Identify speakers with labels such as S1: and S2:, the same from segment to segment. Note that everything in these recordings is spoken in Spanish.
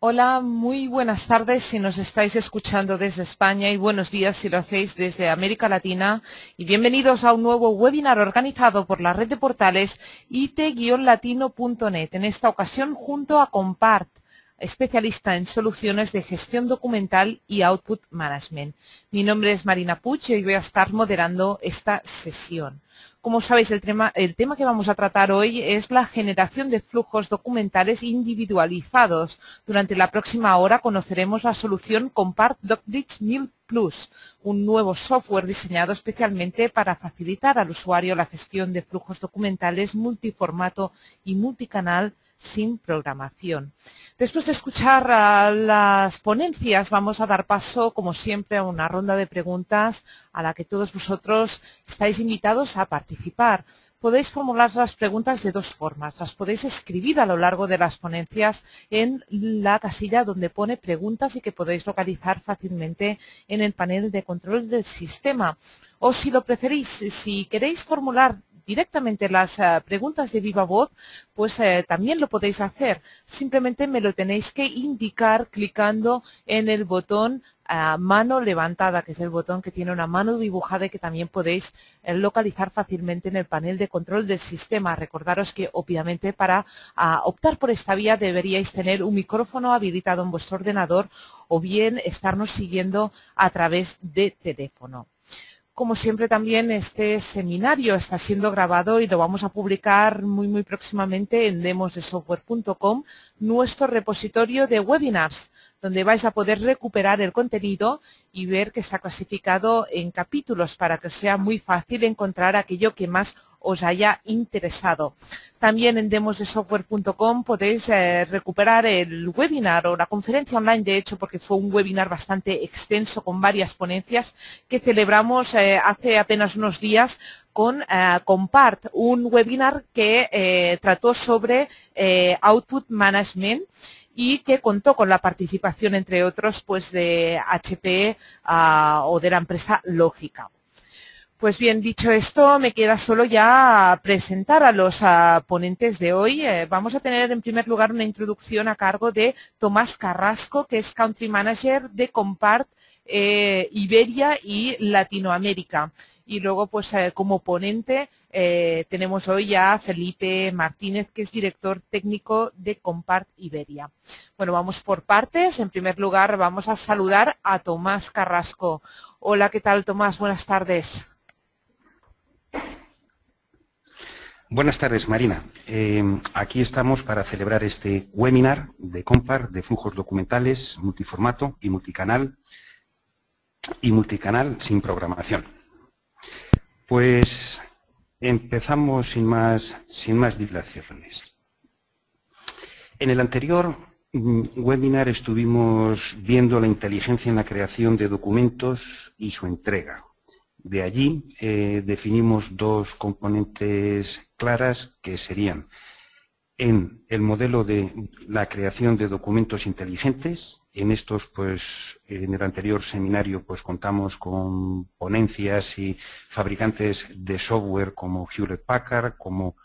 S1: Hola, muy buenas tardes si nos estáis escuchando desde España y buenos días si lo hacéis desde América Latina y bienvenidos a un nuevo webinar organizado por la red de portales it-latino.net, en esta ocasión junto a Compart, especialista en soluciones de gestión documental y output management. Mi nombre es Marina Puig y hoy voy a estar moderando esta sesión. Como sabéis, el tema que vamos a tratar hoy es la generación de flujos documentales individualizados. Durante la próxima hora conoceremos la solución Compart DocBridge 1000 Plus, un nuevo software diseñado especialmente para facilitar al usuario la gestión de flujos documentales multiformato y multicanal sin programación. Después de escuchar las ponencias, vamos a dar paso, como siempre, a una ronda de preguntas a la que todos vosotros estáis invitados a participar. Podéis formular las preguntas de dos formas. Las podéis escribir a lo largo de las ponencias en la casilla donde pone preguntas y que podéis localizar fácilmente en el panel de control del sistema. O si lo preferís, si queréis formular directamente las preguntas de viva voz, pues también lo podéis hacer. Simplemente me lo tenéis que indicar clicando en el botón mano levantada, que es el botón que tiene una mano dibujada y que también podéis localizar fácilmente en el panel de control del sistema. Recordaros que obviamente para optar por esta vía deberíais tener un micrófono habilitado en vuestro ordenador o bien estarnos siguiendo a través de teléfono. Como siempre, también este seminario está siendo grabado y lo vamos a publicar muy próximamente en demosdesoftware.com, nuestro repositorio de webinars, donde vais a poder recuperar el contenido y ver que está clasificado en capítulos para que os sea muy fácil encontrar aquello que más os haya interesado. También en demosdesoftware.com podéis recuperar el webinar o la conferencia online, de hecho, porque fue un webinar bastante extenso con varias ponencias que celebramos hace apenas unos días con Compart, un webinar que trató sobre output management y que contó con la participación, entre otros, pues de HP o de la empresa Lógica. Pues bien, dicho esto, me queda solo ya presentar a los ponentes de hoy. Vamos a tener en primer lugar una introducción a cargo de Tomás Carrasco, que es Country Manager de Compart Iberia y Latinoamérica. Y luego, pues como ponente, tenemos hoy a Felipe Martínez, que es director técnico de Compart Iberia. Bueno, vamos por partes. En primer lugar, vamos a saludar a Tomás Carrasco. Hola, ¿qué tal, Tomás? Buenas tardes.
S2: Buenas tardes, Marina. Aquí estamos para celebrar este webinar de Compart de flujos documentales multiformato y multicanal sin programación. Pues empezamos sin más dilaciones. En el anterior webinar estuvimos viendo la inteligencia en la creación de documentos y su entrega. De allí definimos dos componentes claras que serían en el modelo de la creación de documentos inteligentes. En estos, pues, en el anterior seminario, pues contamos con ponencias y fabricantes de software como Hewlett Packard, como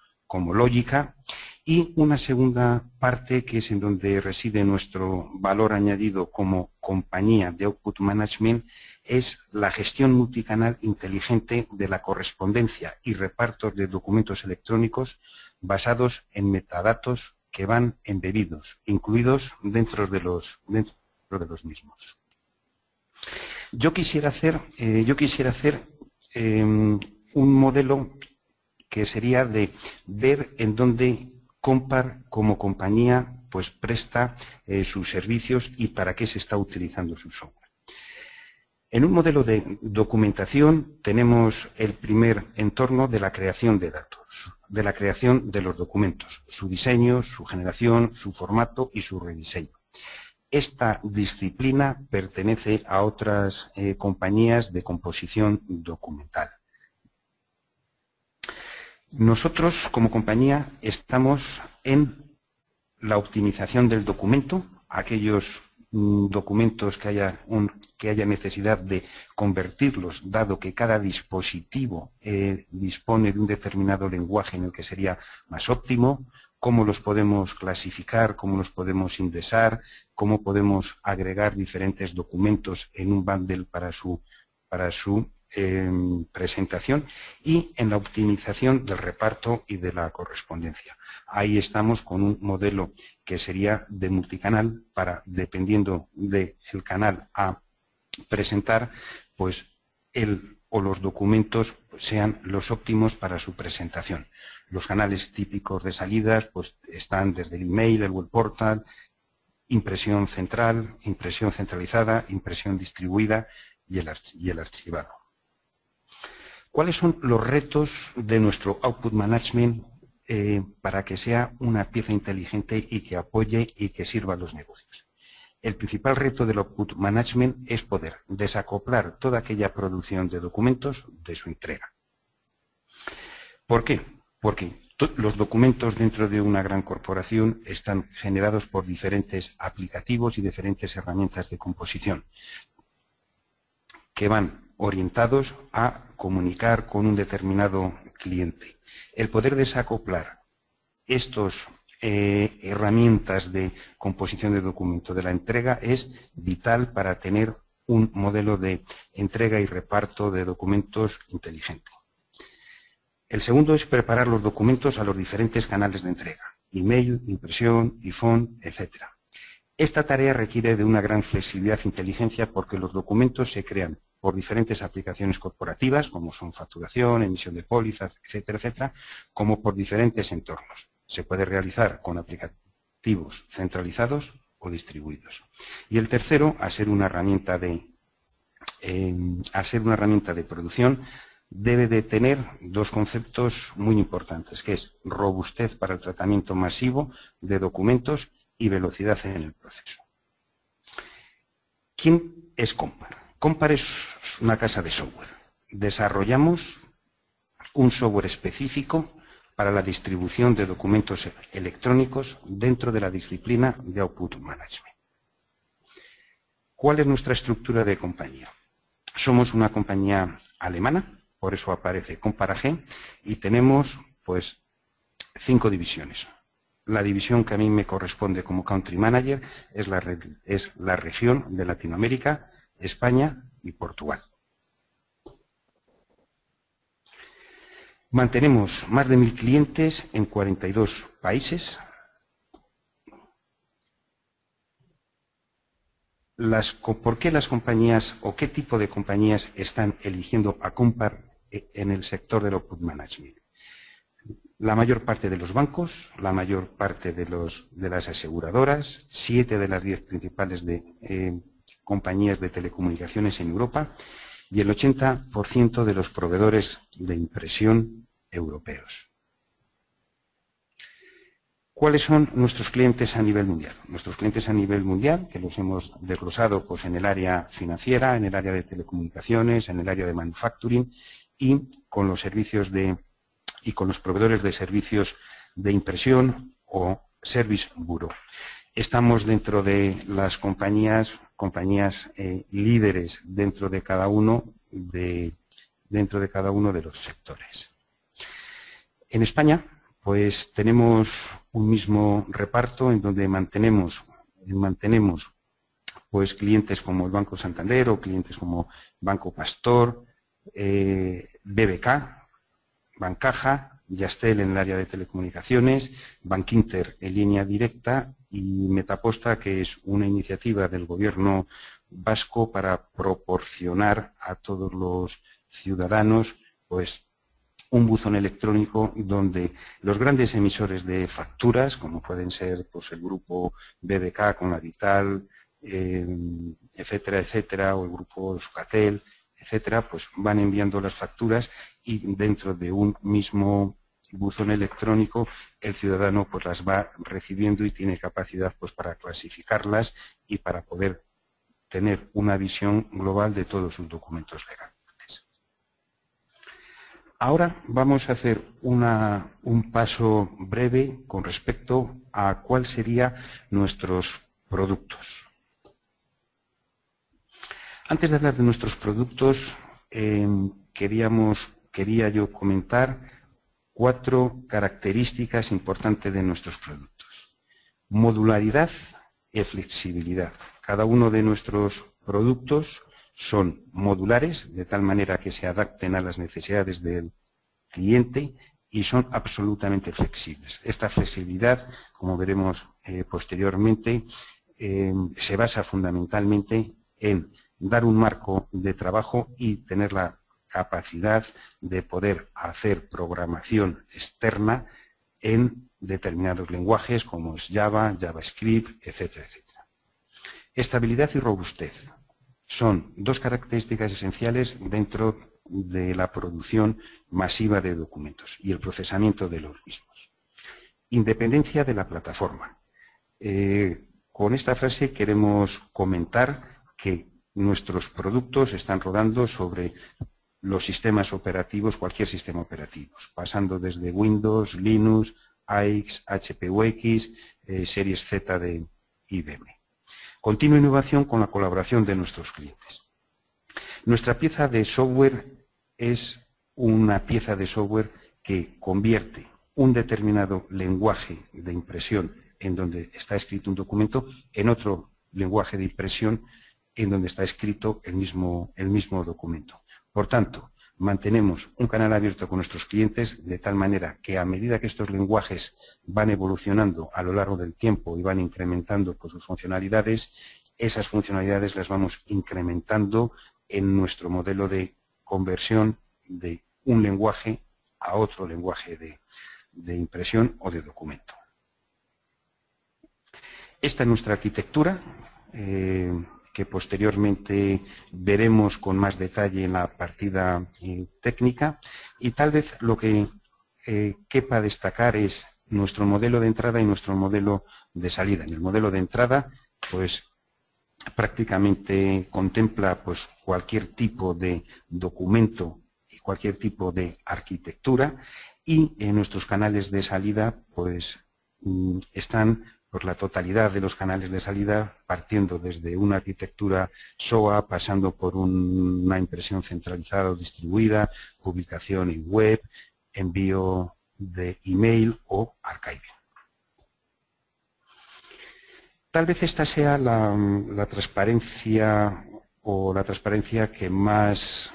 S2: Lógica, y una segunda parte que es en donde reside nuestro valor añadido como compañía de Output Management, es la gestión multicanal inteligente de la correspondencia y repartos de documentos electrónicos basados en metadatos que van embebidos, incluidos dentro de los mismos. Yo quisiera hacer un modelo que sería de ver en dónde Compart como compañía pues presta sus servicios y para qué se está utilizando su software. En un modelo de documentación tenemos el primer entorno de la creación de datos, de la creación de los documentos, su diseño, su generación, su formato y su rediseño. Esta disciplina pertenece a otras compañías de composición documental. Nosotros, como compañía, estamos en la optimización del documento, aquellos documentos que haya necesidad de convertirlos, dado que cada dispositivo dispone de un determinado lenguaje en el que sería más óptimo, cómo los podemos clasificar, cómo los podemos indexar, cómo podemos agregar diferentes documentos en un bundle para su presentación, y en la optimización del reparto y de la correspondencia. Ahí estamos con un modelo que sería de multicanal para, dependiendo del canal a presentar, pues los documentos sean los óptimos para su presentación. Los canales típicos de salidas pues están desde el email, el web portal, impresión central, impresión centralizada, impresión distribuida y el archivado. ¿Cuáles son los retos de nuestro Output Management para que sea una pieza inteligente y que apoye y que sirva a los negocios? El principal reto del Output Management es poder desacoplar toda aquella producción de documentos de su entrega. ¿Por qué? Porque los documentos dentro de una gran corporación están generados por diferentes aplicativos y diferentes herramientas de composición que van orientados a comunicar con un determinado cliente. El poder desacoplar estas herramientas de composición de documento de la entrega es vital para tener un modelo de entrega y reparto de documentos inteligente. El segundo es preparar los documentos a los diferentes canales de entrega, email, impresión, iPhone, etc. Esta tarea requiere de una gran flexibilidad e inteligencia porque los documentos se crean por diferentes aplicaciones corporativas, como son facturación, emisión de pólizas, etcétera, etcétera, como por diferentes entornos. Se puede realizar con aplicativos centralizados o distribuidos. Y el tercero, al ser una herramienta de producción, debe de tener dos conceptos muy importantes, que es robustez para el tratamiento masivo de documentos y velocidad en el proceso. ¿Quién es Compar? Compar es una casa de software. Desarrollamos un software específico para la distribución de documentos electrónicos dentro de la disciplina de Output Management. ¿Cuál es nuestra estructura de compañía? Somos una compañía alemana, por eso aparece Compar AG, y tenemos pues 5 divisiones. La división que a mí me corresponde como Country Manager es la región de Latinoamérica, España y Portugal. Mantenemos más de 1000 clientes en 42 países. ¿Por qué las compañías o qué tipo de compañías están eligiendo a Compar en el sector del Output Management? La mayor parte de los bancos, la mayor parte de las aseguradoras, 7 de las 10 principales compañías de telecomunicaciones en Europa y el 80% de los proveedores de impresión europeos. ¿Cuáles son nuestros clientes a nivel mundial? Nuestros clientes a nivel mundial, que los hemos desglosado pues, en el área financiera, en el área de telecomunicaciones, en el área de manufacturing y con los servicios y con los proveedores de servicios de impresión o service bureau. Estamos dentro de las compañías líderes dentro de cada uno de los sectores. En España, pues tenemos un mismo reparto en donde mantenemos pues clientes como el Banco Santander o clientes como Banco Pastor, BBK, Bancaja, Yastel en el área de telecomunicaciones, Bankinter en línea directa y Metaposta, que es una iniciativa del gobierno vasco para proporcionar a todos los ciudadanos pues un buzón electrónico donde los grandes emisores de facturas, como pueden ser pues, el grupo BBK con la Vital, etcétera, etcétera, o el grupo Euskatel, etcétera, pues van enviando las facturas y dentro de un mismo buzón electrónico el ciudadano pues las va recibiendo y tiene capacidad pues para clasificarlas y para poder tener una visión global de todos sus documentos legales. Ahora vamos a hacer un paso breve con respecto a cuáles serían nuestros productos. Antes de hablar de nuestros productos, quería yo comentar 4 características importantes de nuestros productos. Modularidad y flexibilidad. Cada uno de nuestros productos son modulares, de tal manera que se adapten a las necesidades del cliente y son absolutamente flexibles. Esta flexibilidad, como veremos posteriormente, se basa fundamentalmente en dar un marco de trabajo y tener la capacidad de poder hacer programación externa en determinados lenguajes como es Java, JavaScript, etcétera, etcétera. Estabilidad y robustez son 2 características esenciales dentro de la producción masiva de documentos y el procesamiento de los mismos. Independencia de la plataforma. Con esta frase queremos comentar que nuestros productos están rodando sobre los sistemas operativos, cualquier sistema operativo, pasando desde Windows, Linux, AIX, HPUX, series Z de IBM. Continua innovación con la colaboración de nuestros clientes. Nuestra pieza de software es una pieza de software que convierte un determinado lenguaje de impresión en donde está escrito un documento en otro lenguaje de impresión en donde está escrito el mismo documento. Por tanto, mantenemos un canal abierto con nuestros clientes de tal manera que a medida que estos lenguajes van evolucionando a lo largo del tiempo y van incrementando sus funcionalidades, esas funcionalidades las vamos incrementando en nuestro modelo de conversión de un lenguaje a otro lenguaje de impresión o de documento. Esta es nuestra arquitectura, que posteriormente veremos con más detalle en la partida técnica, y tal vez lo que quepa destacar es nuestro modelo de entrada y nuestro modelo de salida. En el modelo de entrada, pues prácticamente contempla pues cualquier tipo de documento y cualquier tipo de arquitectura, y en nuestros canales de salida pues están por la totalidad de los canales de salida, partiendo desde una arquitectura SOA, pasando por una impresión centralizada o distribuida, publicación en web, envío de email o archiving. Tal vez esta sea la transparencia o la transparencia que más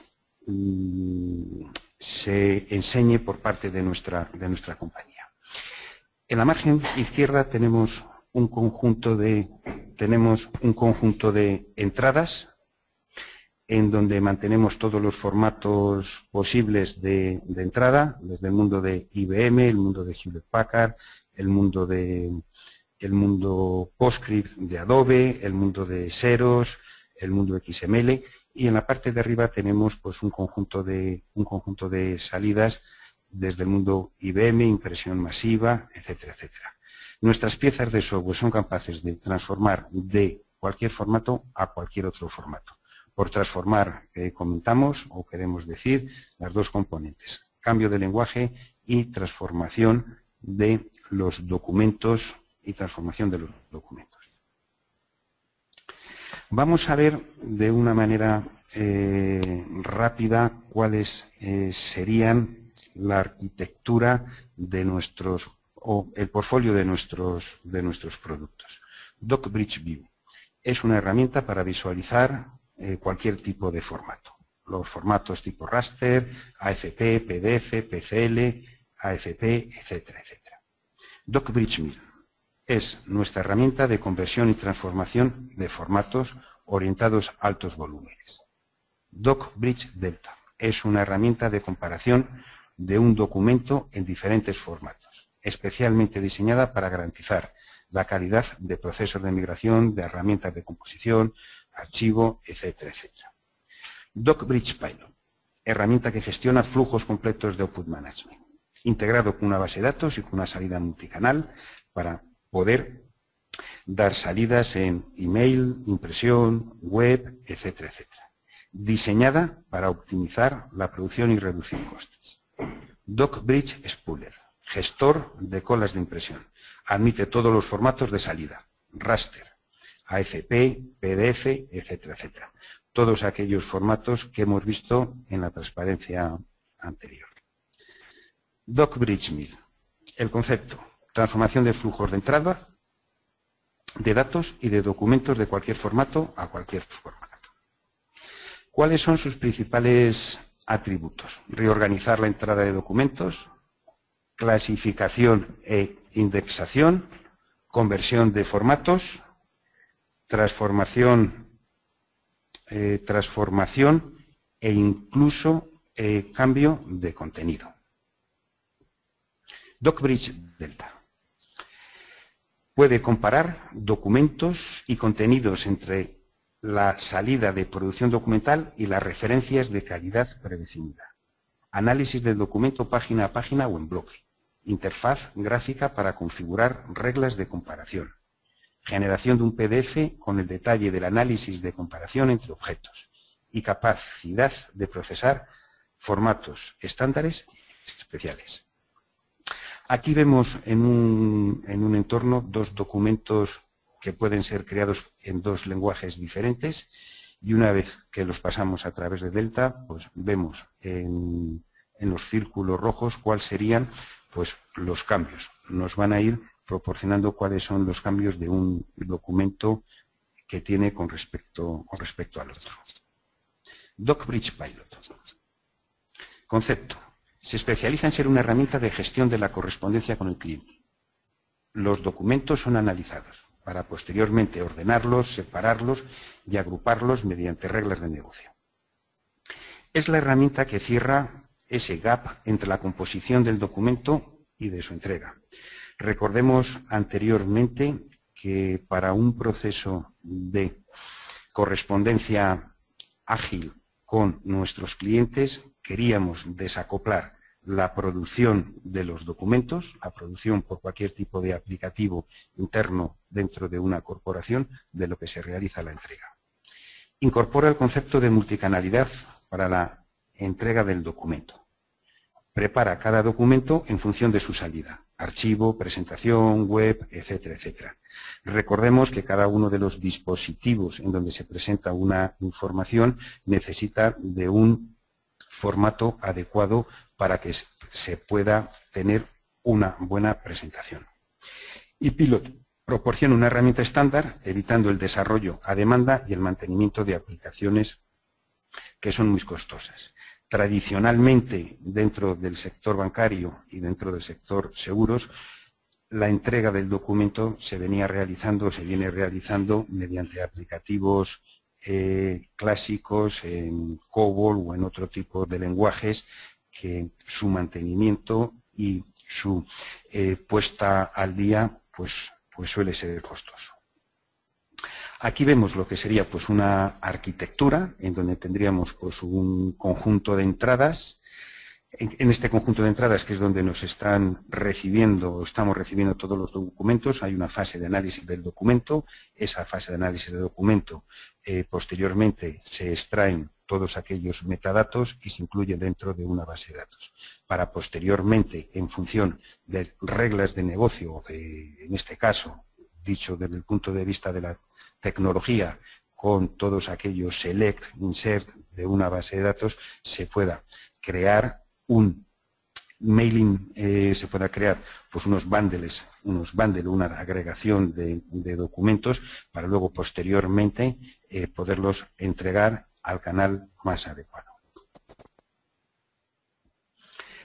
S2: se enseñe por parte de nuestra compañía. En la margen izquierda tenemos un conjunto de entradas en donde mantenemos todos los formatos posibles de entrada, desde el mundo de IBM, el mundo de Hewlett Packard, el mundo PostScript de Adobe, el mundo de Xerox, el mundo XML, y en la parte de arriba tenemos pues un conjunto de salidas desde el mundo IBM, impresión masiva, etcétera, etcétera. Nuestras piezas de software son capaces de transformar de cualquier formato a cualquier otro formato. Por transformar comentamos o queremos decir las 2 componentes, cambio de lenguaje y transformación de los documentos Vamos a ver de una manera rápida cuáles serían la arquitectura de o el portfolio de nuestros productos. DocBridge View es una herramienta para visualizar cualquier tipo de formato. Los formatos tipo raster, AFP, PDF, PCL, AFP, etcétera, etcétera. DocBridge Mill es nuestra herramienta de conversión y transformación de formatos orientados a altos volúmenes. DocBridge Delta es una herramienta de comparación de un documento en diferentes formatos, especialmente diseñada para garantizar la calidad de procesos de migración, de herramientas de composición, archivo, etcétera, etcétera. DocBridge Pilot, herramienta que gestiona flujos completos de output management, integrado con una base de datos y con una salida multicanal para poder dar salidas en email, impresión, web, etcétera, etcétera. Diseñada para optimizar la producción y reducir costes. DocBridge Spooler, gestor de colas de impresión. Admite todos los formatos de salida, raster, AFP, PDF, etcétera, etcétera. Todos aquellos formatos que hemos visto en la transparencia anterior. DocBridge 1000. El concepto: transformación de flujos de entrada de datos y de documentos de cualquier formato a cualquier formato. ¿Cuáles son sus principales atributos? Reorganizar la entrada de documentos, clasificación e indexación, conversión de formatos, transformación e incluso cambio de contenido. DocBridge Delta puede comparar documentos y contenidos entre la salida de producción documental y las referencias de calidad predefinida. Análisis del documento página a página o en bloque. Interfaz gráfica para configurar reglas de comparación. Generación de un PDF con el detalle del análisis de comparación entre objetos. Y capacidad de procesar formatos estándares y especiales. Aquí vemos en un entorno dos documentos que pueden ser creados en dos lenguajes diferentes, y una vez que los pasamos a través de Delta, pues vemos en los círculos rojos cuáles serían pues los cambios. Nos van a ir proporcionando cuáles son los cambios de un documento que tiene con respecto al otro. DocBridge Pilot. Concepto: se especializa en ser una herramienta de gestión de la correspondencia con el cliente. Los documentos son analizados para posteriormente ordenarlos, separarlos y agruparlos mediante reglas de negocio. Es la herramienta que cierra ese gap entre la composición del documento y de su entrega. Recordemos anteriormente que para un proceso de correspondencia ágil con nuestros clientes queríamos desacoplar la producción de los documentos, la producción por cualquier tipo de aplicativo interno dentro de una corporación, de lo que se realiza la entrega. Incorpora el concepto de multicanalidad para la entrega del documento. Prepara cada documento en función de su salida: archivo, presentación, web, etcétera, etcétera. Recordemos que cada uno de los dispositivos en donde se presenta una información necesita de un formato adecuado para que se pueda tener una buena presentación. Y Pilot proporciona una herramienta estándar, evitando el desarrollo a demanda y el mantenimiento de aplicaciones que son muy costosas. Tradicionalmente, dentro del sector bancario y dentro del sector seguros, la entrega del documento se viene realizando mediante aplicativos clásicos en COBOL o en otro tipo de lenguajes, que su mantenimiento y su puesta al día pues suele ser costoso. Aquí vemos lo que sería pues una arquitectura en donde tendríamos pues un conjunto de entradas. En este conjunto de entradas, que es donde nos están recibiendo, estamos recibiendo todos los documentos, hay una fase de análisis del documento. Esa fase de análisis del documento posteriormente se extraen todos aquellos metadatos y se incluye dentro de una base de datos, para posteriormente, en función de reglas de negocio, en este caso, dicho desde el punto de vista de la tecnología, con todos aquellos select, insert de una base de datos, se pueda crear un mailing, se pueda crear pues unos bundles, una agregación de documentos, para luego posteriormente poderlos entregar al canal más adecuado.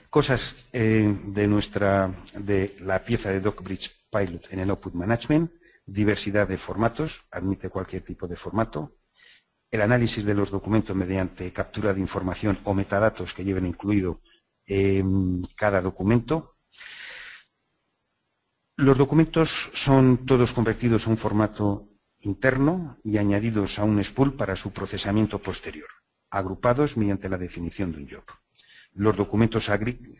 S2: Cosas de la pieza de DocBridge Pilot en el Output Management: diversidad de formatos, admite cualquier tipo de formato. El análisis de los documentos mediante captura de información o metadatos que lleven incluido cada documento. Los documentos son todos convertidos a un formato interno y añadidos a un spool para su procesamiento posterior, agrupados mediante la definición de un job. Los documentos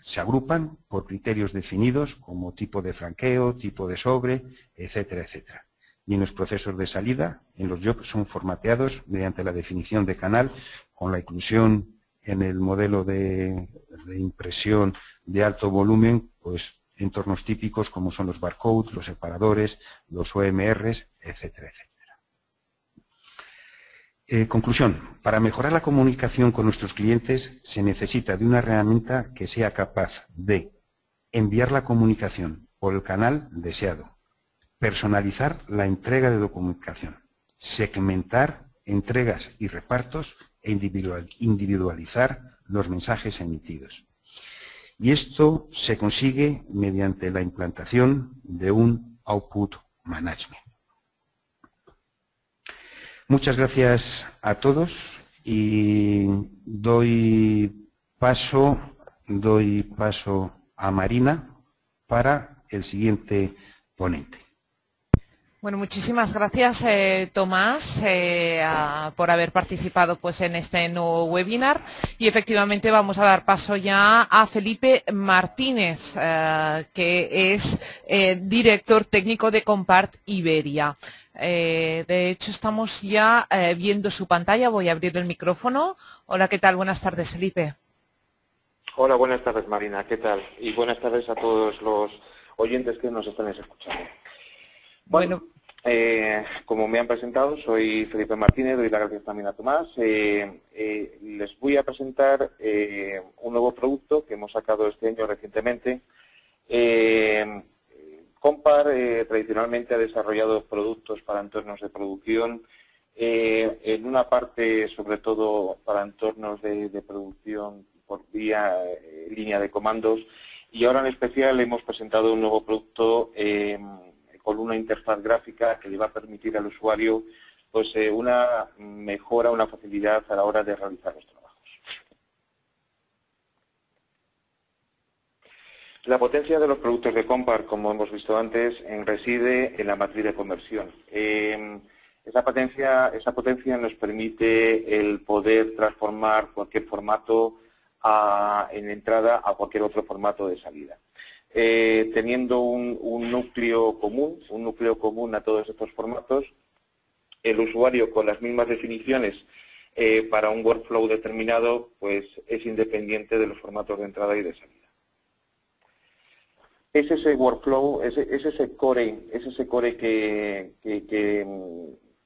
S2: se agrupan por criterios definidos como tipo de franqueo, tipo de sobre, etcétera, etcétera. Y en los procesos de salida, en los jobs son formateados mediante la definición de canal, con la inclusión en el modelo de impresión de alto volumen, pues entornos típicos como son los barcodes, los separadores, los OMRs, etcétera, etcétera. Conclusión: para mejorar la comunicación con nuestros clientes se necesita de una herramienta que sea capaz de enviar la comunicación por el canal deseado, personalizar la entrega de documentación, segmentar entregas y repartos e individualizar los mensajes emitidos. Y esto se consigue mediante la implantación de un Output Management. Muchas gracias a todos y doy paso a Marina para el siguiente ponente.
S1: Bueno, muchísimas gracias, Tomás, por haber participado pues, en este nuevo webinar. Y efectivamente vamos a dar paso ya a Felipe Martínez, que es director técnico de Compart Iberia. De hecho, estamos ya viendo su pantalla. Voy a abrir el micrófono. Hola, ¿qué tal? Buenas tardes, Felipe.
S3: Hola, buenas tardes, Marina. ¿Qué tal? Y buenas tardes a todos los oyentes que nos están escuchando. Bueno, como me han presentado, soy Felipe Martínez, doy las gracias también a Tomás. Les voy a presentar un nuevo producto que hemos sacado este año recientemente. Compart tradicionalmente ha desarrollado productos para entornos de producción, en una parte sobre todo para entornos de producción por vía línea de comandos, y ahora en especial hemos presentado un nuevo producto con una interfaz gráfica que le va a permitir al usuario pues, una mejora, una facilidad a la hora de realizar los trabajos. La potencia de los productos de Compart, como hemos visto antes, reside en la matriz de conversión. Esa potencia nos permite el poder transformar cualquier formato en entrada a cualquier otro formato de salida. Teniendo un núcleo común a todos estos formatos, el usuario con las mismas definiciones para un workflow determinado pues es independiente de los formatos de entrada y de salida. Es ese workflow, es ese core que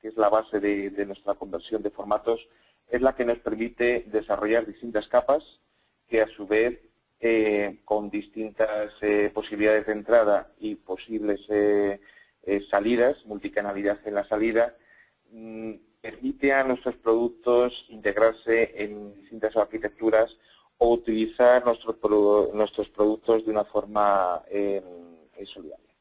S3: es la base de nuestra conversión de formatos, es la que nos permite desarrollar distintas capas que a su vez con distintas posibilidades de entrada y posibles salidas, multicanalidad en la salida, permite a nuestros productos integrarse en distintas arquitecturas o utilizar nuestros productos de una forma solidaria.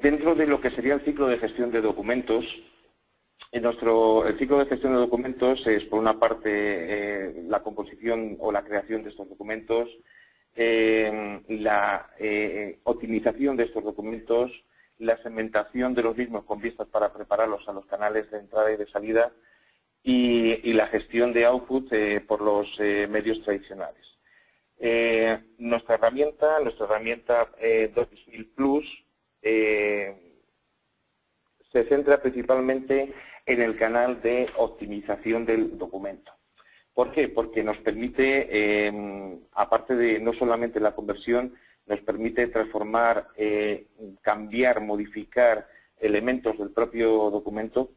S3: Dentro de lo que sería el ciclo de gestión de documentos, el ciclo de gestión de documentos es, por una parte, la composición o la creación de estos documentos, la optimización de estos documentos, la segmentación de los mismos con vistas para prepararlos a los canales de entrada y de salida y la gestión de output por los medios tradicionales. Nuestra herramienta Docx1000 Plus se centra principalmente en el canal de optimización del documento. ¿Por qué? Porque nos permite, aparte de no solamente la conversión, nos permite transformar, cambiar, modificar elementos del propio documento,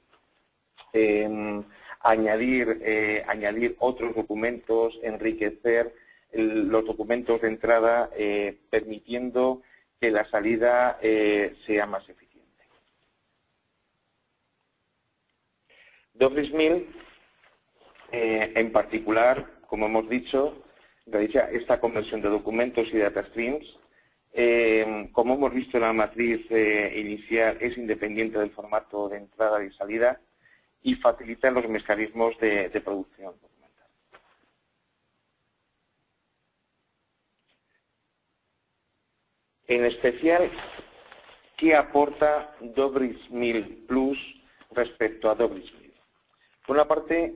S3: añadir otros documentos, enriquecer los documentos de entrada, permitiendo que la salida sea más eficiente. Docx1000, en particular, como hemos dicho, realiza esta conversión de documentos y data streams. Como hemos visto en la matriz inicial, es independiente del formato de entrada y salida y facilita los mecanismos de producción documental. En especial, ¿qué aporta Docx1000 Plus respecto a Docx1000? Por una parte,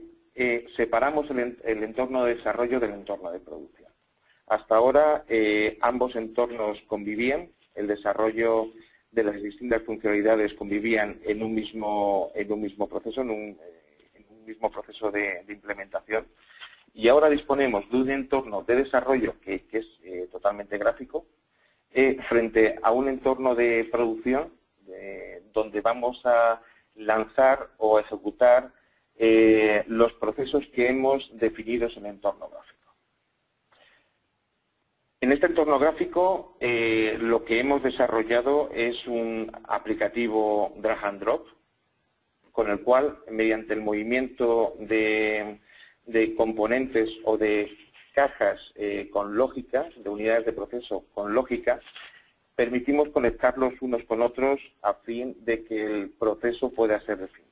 S3: separamos el entorno de desarrollo del entorno de producción. Hasta ahora, ambos entornos convivían, el desarrollo de las distintas funcionalidades convivían en un mismo proceso, en un mismo proceso de implementación. Y ahora disponemos de un entorno de desarrollo que es totalmente gráfico, frente a un entorno de producción donde vamos a lanzar o ejecutar los procesos que hemos definido en el entorno gráfico. En este entorno gráfico lo que hemos desarrollado es un aplicativo drag and drop, con el cual, mediante el movimiento de componentes o de cajas con lógica, de unidades de proceso con lógica, permitimos conectarlos unos con otros a fin de que el proceso pueda ser definido.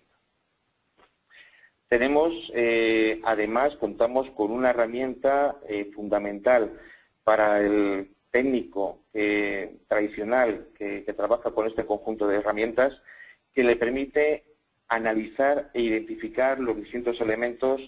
S3: Además, contamos con una herramienta fundamental para el técnico tradicional que trabaja con este conjunto de herramientas, que le permite analizar e identificar los distintos elementos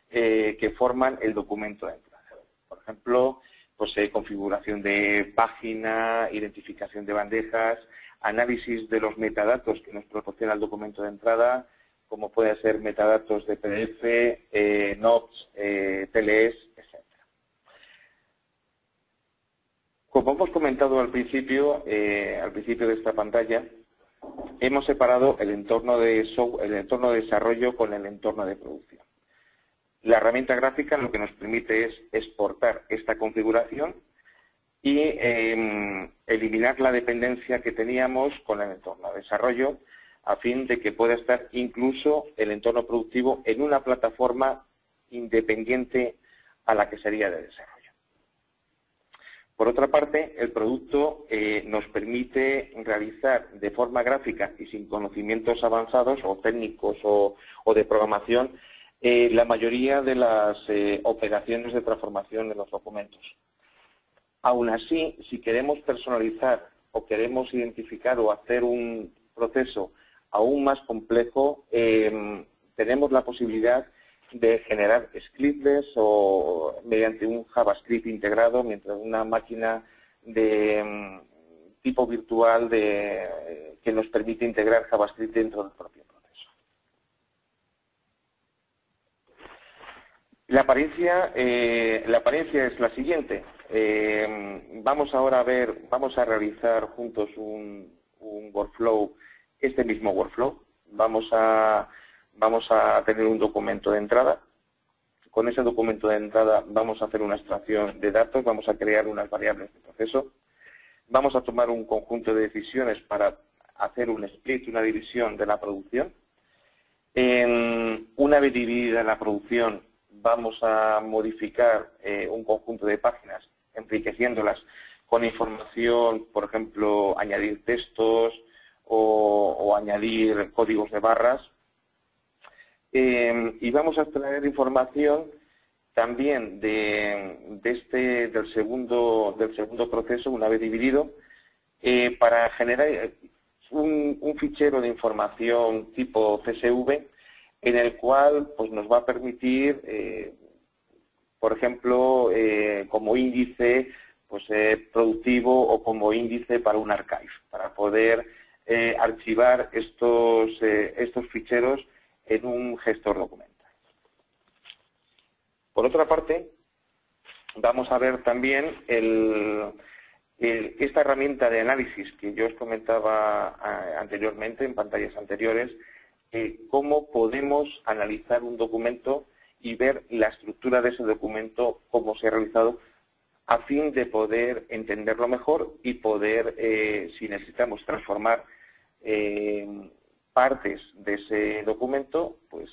S3: que forman el documento de entrada. Por ejemplo, pues, configuración de página, identificación de bandejas, análisis de los metadatos que nos proporciona el documento de entrada, como pueden ser metadatos de PDF, NOTs, TLS, etc. Como hemos comentado al principio de esta pantalla, hemos separado el entorno de desarrollo con el entorno de producción. La herramienta gráfica lo que nos permite es exportar esta configuración y eliminar la dependencia que teníamos con el entorno de desarrollo, a fin de que pueda estar incluso el entorno productivo en una plataforma independiente a la que sería de desarrollo. Por otra parte, el producto nos permite realizar de forma gráfica y sin conocimientos avanzados o técnicos o de programación la mayoría de las operaciones de transformación de los documentos. Aún así, si queremos personalizar o queremos identificar o hacer un proceso aún más complejo, tenemos la posibilidad de generar scriptless o mediante un JavaScript integrado, mientras una máquina de tipo virtual que nos permite integrar JavaScript dentro del propio proceso. La apariencia es la siguiente. Vamos a realizar juntos un workflow, este mismo workflow. Vamos a tener un documento de entrada. Con ese documento de entrada vamos a hacer una extracción de datos, vamos a crear unas variables de proceso. Vamos a tomar un conjunto de decisiones para hacer un split, una división de la producción. Una vez dividida la producción, vamos a modificar un conjunto de páginas, enriqueciéndolas con información, por ejemplo, añadir textos o añadir códigos de barras. Y vamos a extraer información también del segundo proceso, una vez dividido, para generar un fichero de información tipo CSV, en el cual pues, nos va a permitir, por ejemplo, como índice pues, productivo o como índice para un archive, para poder archivar estos ficheros en un gestor documental. Por otra parte, vamos a ver también esta herramienta de análisis que yo os comentaba anteriormente, en pantallas anteriores, cómo podemos analizar un documento y ver la estructura de ese documento, cómo se ha realizado, a fin de poder entenderlo mejor y poder, si necesitamos transformar partes de ese documento, pues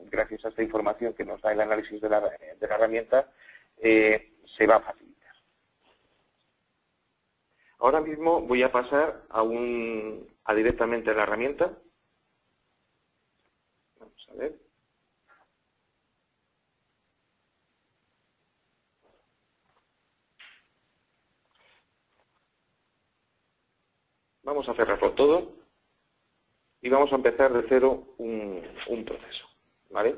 S3: gracias a esta información que nos da el análisis de la herramienta, se va a facilitar. Ahora mismo voy a pasar directamente a la herramienta. Vamos a ver. Vamos a cerrarlo todo y vamos a empezar de cero un proceso, ¿vale?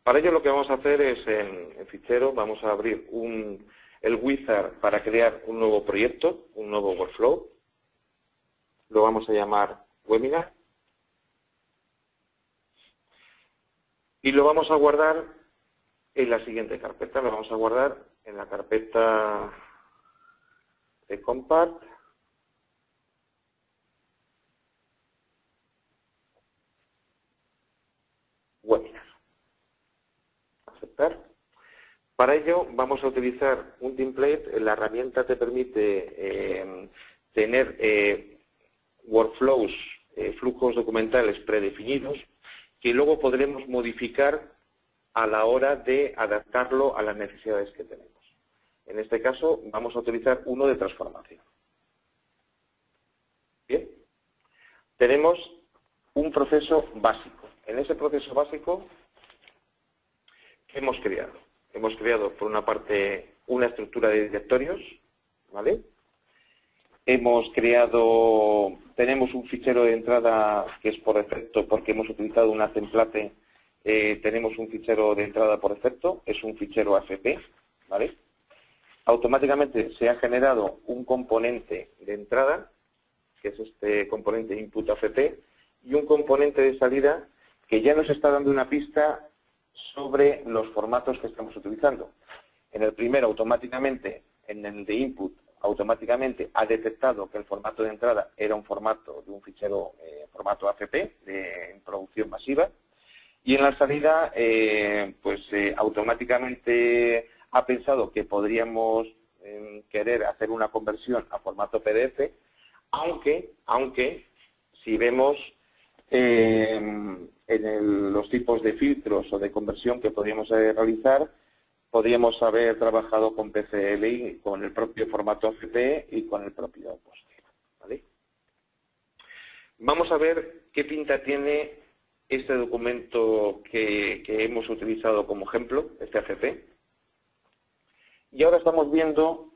S3: Para ello lo que vamos a hacer es en fichero, vamos a abrir el wizard para crear un nuevo proyecto, un nuevo workflow. Lo vamos a llamar webinar. Y lo vamos a guardar en la siguiente carpeta. Lo vamos a guardar en la carpeta de Compact. Webinar. Para ello vamos a utilizar un template. La herramienta te permite tener workflows, flujos documentales predefinidos, que luego podremos modificar a la hora de adaptarlo a las necesidades que tenemos. En este caso vamos a utilizar uno de transformación. Bien, tenemos un proceso básico. En ese proceso básico, ¿qué hemos creado? Hemos creado, por una parte, una estructura de directorios, ¿vale? Tenemos un fichero de entrada que es por defecto, porque hemos utilizado una template, tenemos un fichero de entrada por defecto, es un fichero AFP, ¿vale? Automáticamente se ha generado un componente de entrada, que es este componente input AFP, y un componente de salida que ya nos está dando una pista sobre los formatos que estamos utilizando. En el primero, automáticamente, en el de input, automáticamente ha detectado que el formato de entrada era un formato de un fichero formato AFP en producción masiva, y en la salida, automáticamente ha pensado que podríamos querer hacer una conversión a formato PDF, aunque si vemos los tipos de filtros o de conversión que podríamos realizar, podríamos haber trabajado con PCL, con el propio formato AFP y con el propio POSIT, ¿vale? Vamos a ver qué pinta tiene este documento que hemos utilizado como ejemplo, este AFP. Y ahora estamos viendo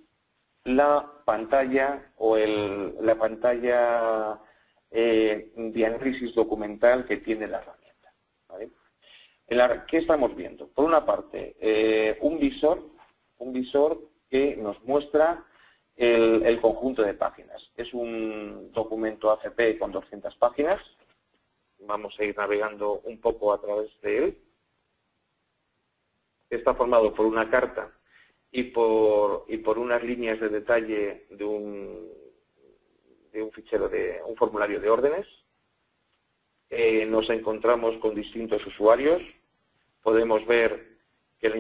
S3: la pantalla la pantalla de análisis documental que tiene la herramienta, ¿vale? ¿Qué estamos viendo? Por una parte, un visor que nos muestra el conjunto de páginas. Es un documento AFP con 200 páginas. Vamos a ir navegando un poco a través de él. Está formado por una carta y por unas líneas de detalle de un fichero, de un formulario de órdenes. Nos encontramos con distintos usuarios. Podemos ver que la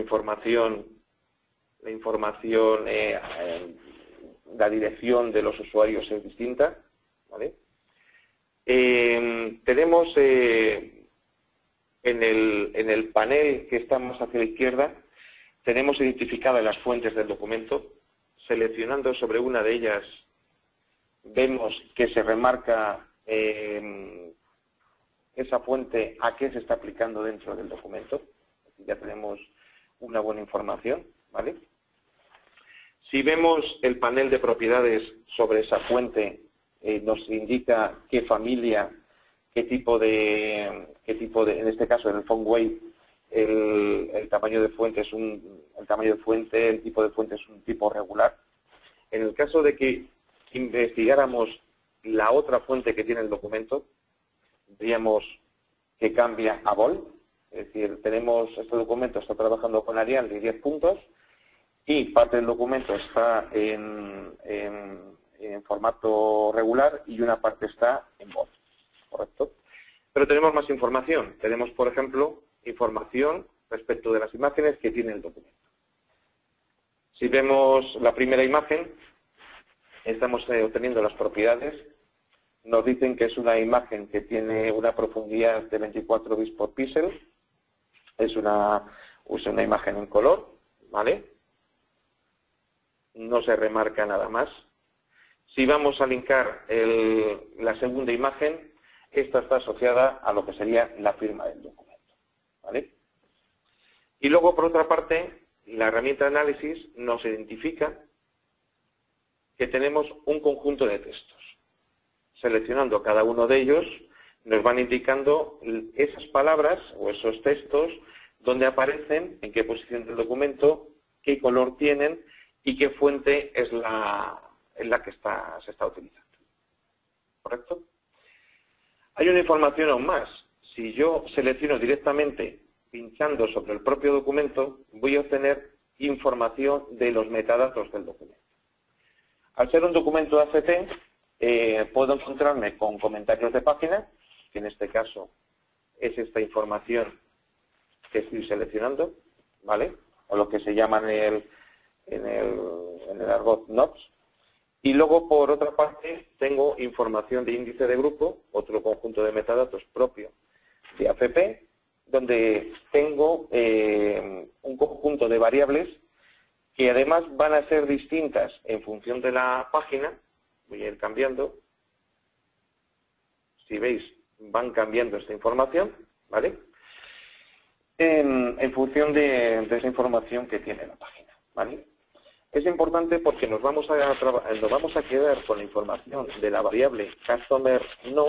S3: dirección de los usuarios es distinta, ¿vale? Tenemos en el panel que está más hacia la izquierda, tenemos identificadas las fuentes del documento. Seleccionando sobre una de ellas, vemos que se remarca esa fuente a qué se está aplicando dentro del documento. Ya tenemos una buena información, ¿vale? Si vemos el panel de propiedades sobre esa fuente, nos indica qué familia, qué tipo de, en este caso en el font weight, el tamaño de fuente el tipo de fuente es un tipo regular. En el caso de que investigáramos la otra fuente que tiene el documento, veríamos que cambia a Bold, es decir, este documento está trabajando con Arial de 10 puntos y parte del documento está en formato regular y una parte está en Bold, ¿correcto? Pero tenemos más información. Tenemos, por ejemplo, información respecto de las imágenes que tiene el documento. Si vemos la primera imagen, estamos obteniendo las propiedades. Nos dicen que es una imagen que tiene una profundidad de 24 bits por píxel. Es una imagen en color, ¿vale? No se remarca nada más. Si vamos a linkar la segunda imagen, esta está asociada a lo que sería la firma del documento, ¿vale? Y luego, por otra parte, la herramienta de análisis nos identifica que tenemos un conjunto de textos. Seleccionando cada uno de ellos, nos van indicando esas palabras o esos textos, dónde aparecen, en qué posición del documento, qué color tienen y qué fuente es la que se está utilizando. ¿Correcto? Hay una información aún más. Si yo selecciono directamente, pinchando sobre el propio documento, voy a obtener información de los metadatos del documento. Al ser un documento ACP, puedo encontrarme con comentarios de página, que en este caso es esta información que estoy seleccionando, ¿vale? o lo que se llama en el argot NOPS. Y luego, por otra parte, tengo información de índice de grupo, otro conjunto de metadatos propio de AFP, donde tengo un conjunto de variables que además van a ser distintas en función de la página. Voy a ir cambiando. Si veis, van cambiando esta información, ¿vale? En función de esa información que tiene la página, ¿vale? Es importante porque nos vamos a quedar con la información de la variable customer no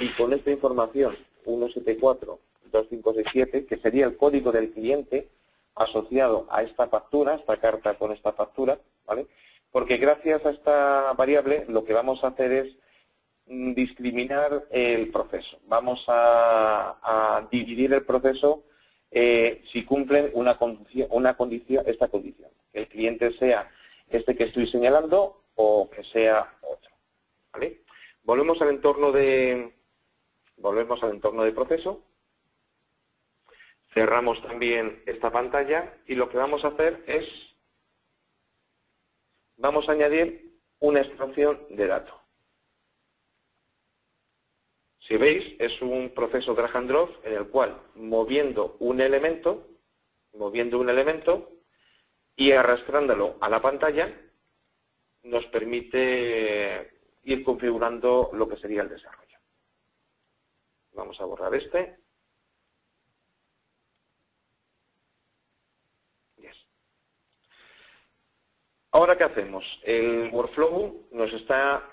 S3: y con esta información 1742567, que sería el código del cliente asociado a esta factura, esta carta con esta factura, ¿vale? Porque gracias a esta variable lo que vamos a hacer es discriminar el proceso. Vamos a dividir el proceso si cumplen esta condición. Que el cliente sea este que estoy señalando o que sea otro, ¿vale? Volvemos al entorno de proceso. Cerramos también esta pantalla y lo que vamos a hacer es, vamos a añadir una extracción de datos. Si veis, es un proceso drag and drop en el cual moviendo un elemento y arrastrándolo a la pantalla nos permite ir configurando lo que sería el desarrollo. Vamos a borrar este. Yes. Ahora, ¿qué hacemos? El workflow nos está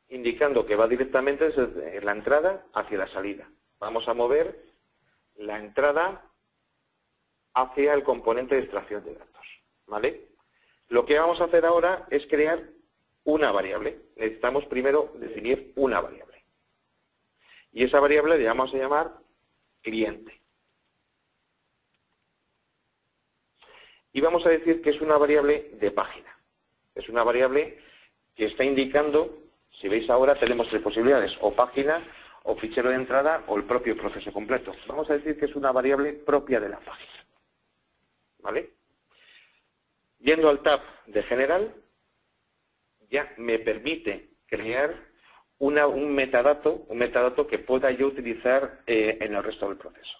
S3: indicando que va directamente desde la entrada hacia la salida. Vamos a mover la entrada hacia el componente de extracción de datos, ¿vale? Lo que vamos a hacer ahora es crear una variable. Necesitamos primero definir una variable. Y esa variable le vamos a llamar cliente. Y vamos a decir que es una variable de página. Es una variable que está indicando, si veis ahora tenemos tres posibilidades, o página, o fichero de entrada, o el propio proceso completo. Vamos a decir que es una variable propia de la página, ¿vale? Yendo al tab de general, ya me permite crear un metadato que pueda yo utilizar en el resto del proceso.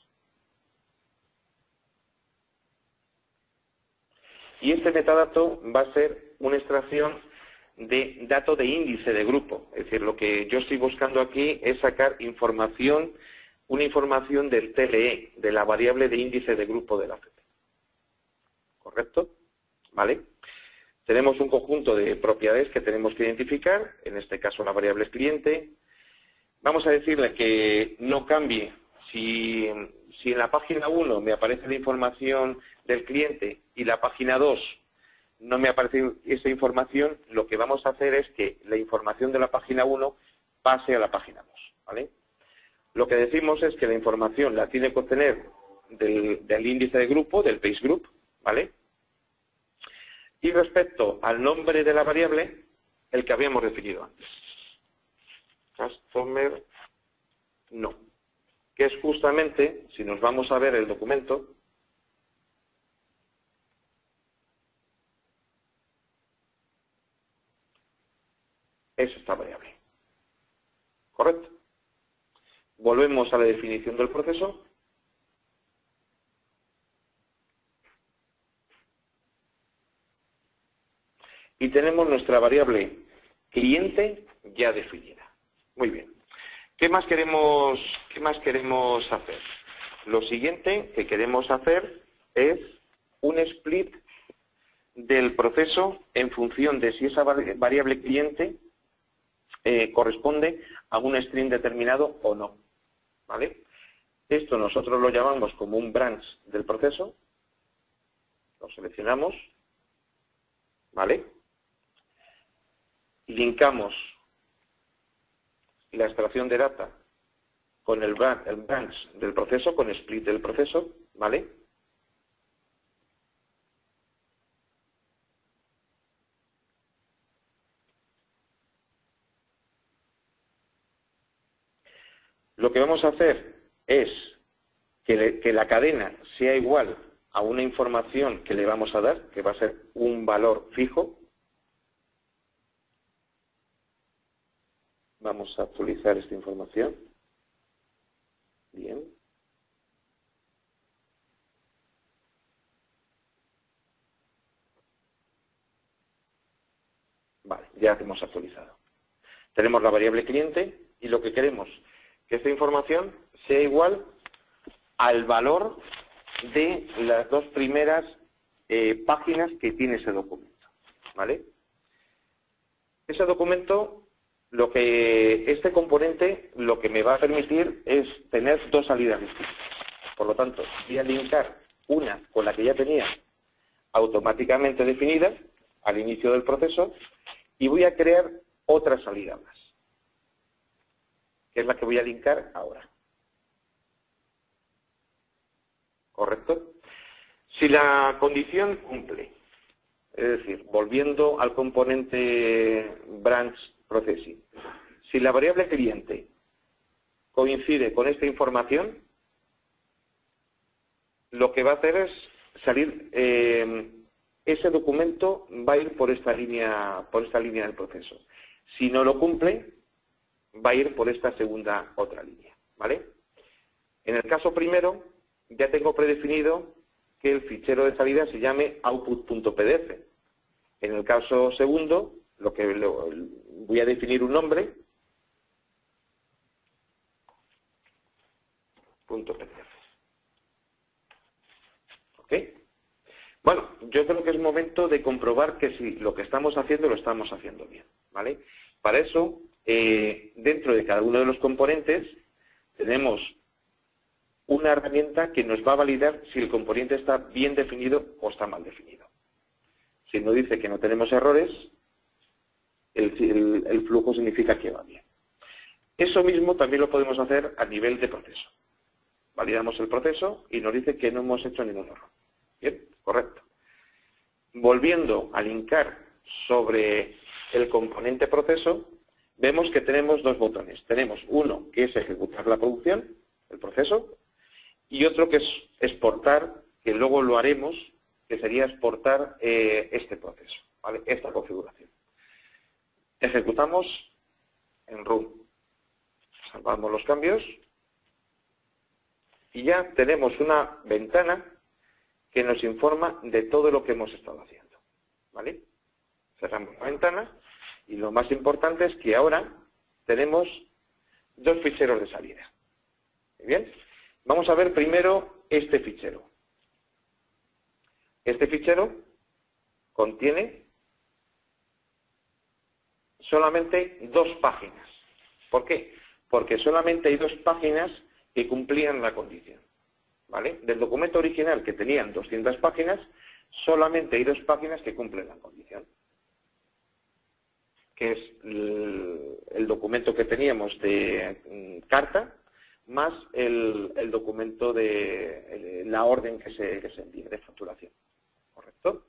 S3: Y este metadato va a ser una extracción de dato de índice de grupo. Es decir, lo que yo estoy buscando aquí es sacar información, una información del TLE, de la variable de índice de grupo de la AFP. ¿Correcto? ¿Vale? Tenemos un conjunto de propiedades que tenemos que identificar, en este caso la variable cliente. Vamos a decirle que no cambie. Si en la página 1 me aparece la información del cliente y la página 2 no me aparece esa información, lo que vamos a hacer es que la información de la página 1 pase a la página 2, ¿vale? Lo que decimos es que la información la tiene que obtener del índice de grupo, del page group, ¿vale? Y respecto al nombre de la variable, el que habíamos definido antes. Customer no. Que es justamente, si nos vamos a ver el documento, es esta variable. ¿Correcto? Volvemos a la definición del proceso. Y tenemos nuestra variable cliente ya definida. Muy bien. ¿Qué más queremos hacer? Lo siguiente que queremos hacer es un split del proceso en función de si esa variable cliente corresponde a un string determinado o no, ¿vale? Esto nosotros lo llamamos como un branch del proceso. Lo seleccionamos, ¿vale? Linkamos la extracción de data con el branch del proceso, con split del proceso, ¿vale? Lo que vamos a hacer es que la cadena sea igual a una información que le vamos a dar, que va a ser un valor fijo. Vamos a actualizar esta información. Bien. Vale, ya hemos actualizado. Tenemos la variable cliente y lo que queremos que esta información sea igual al valor de las dos primeras páginas que tiene ese documento. ¿Vale? Ese documento, este componente lo que me va a permitir es tener dos salidas distintas. Por lo tanto, voy a linkar una con la que ya tenía automáticamente definida al inicio del proceso y voy a crear otra salida más, que es la que voy a linkar ahora. ¿Correcto? Si la condición cumple, es decir, volviendo al componente branch processing, si la variable cliente coincide con esta información, lo que va a hacer es salir, ese documento va a ir por esta línea del proceso. Si no lo cumple, va a ir por esta segunda otra línea. ¿Vale? En el caso primero, ya tengo predefinido que el fichero de salida se llame output.pdf. En el caso segundo, voy a definir un nombre, .pdf. ¿Ok? Bueno, yo creo que es momento de comprobar que si lo que estamos haciendo lo estamos haciendo bien. ¿Vale? Para eso, dentro de cada uno de los componentes, tenemos una herramienta que nos va a validar si el componente está bien definido o está mal definido. Si nos dice que no tenemos errores, el flujo significa que va bien. Eso mismo también lo podemos hacer a nivel de proceso. Validamos el proceso y nos dice que no hemos hecho ningún error. Bien, correcto. Volviendo a linkar sobre el componente proceso, vemos que tenemos dos botones. Tenemos uno que es ejecutar la producción, el proceso, y otro que es exportar, que luego lo haremos, que sería exportar este proceso, ¿vale? Esta configuración. Ejecutamos en run. Salvamos los cambios y ya tenemos una ventana que nos informa de todo lo que hemos estado haciendo. ¿Vale? Cerramos la ventana y lo más importante es que ahora tenemos dos ficheros de salida. Muy bien. Vamos a ver primero este fichero. Este fichero contiene solamente dos páginas. ¿Por qué? Porque solamente hay dos páginas que cumplían la condición. ¿Vale? Del documento original, que tenían 200 páginas, solamente hay dos páginas que cumplen la condición. Que es el documento que teníamos de carta, más el documento de la orden que se envía de facturación. ¿Correcto?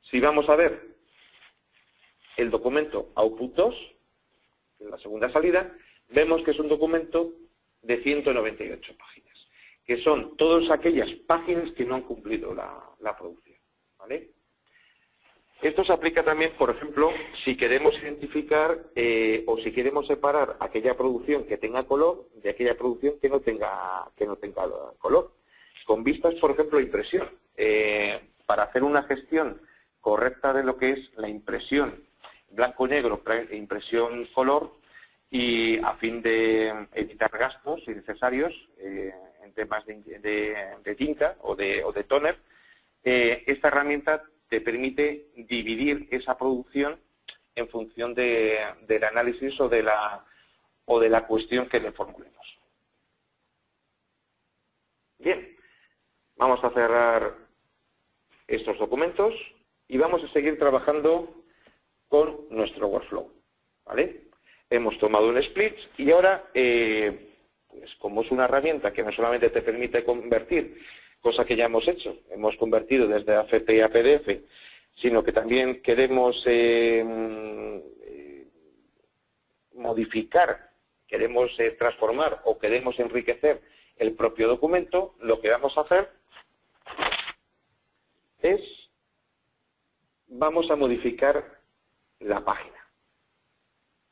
S3: Si vamos a ver el documento Output 2, que es la segunda salida, vemos que es un documento de 198 páginas, que son todas aquellas páginas que no han cumplido la producción. ¿Vale? Esto se aplica también, por ejemplo, si queremos identificar o si queremos separar aquella producción que tenga color de aquella producción que no tenga color. Con vistas, por ejemplo, a impresión. Para hacer una gestión correcta de lo que es la impresión blanco y negro, impresión color, y a fin de evitar gastos innecesarios en temas de tinta o de toner, esta herramienta te permite dividir esa producción en función del análisis o de la cuestión que le formulemos. Bien, vamos a cerrar estos documentos y vamos a seguir trabajando con nuestro workflow. ¿Vale? Hemos tomado un split y ahora, pues como es una herramienta que no solamente te permite convertir, cosa que ya hemos hecho, hemos convertido desde AFP a PDF, sino que también queremos modificar, queremos transformar o queremos enriquecer el propio documento, lo que vamos a hacer vamos a modificar la página.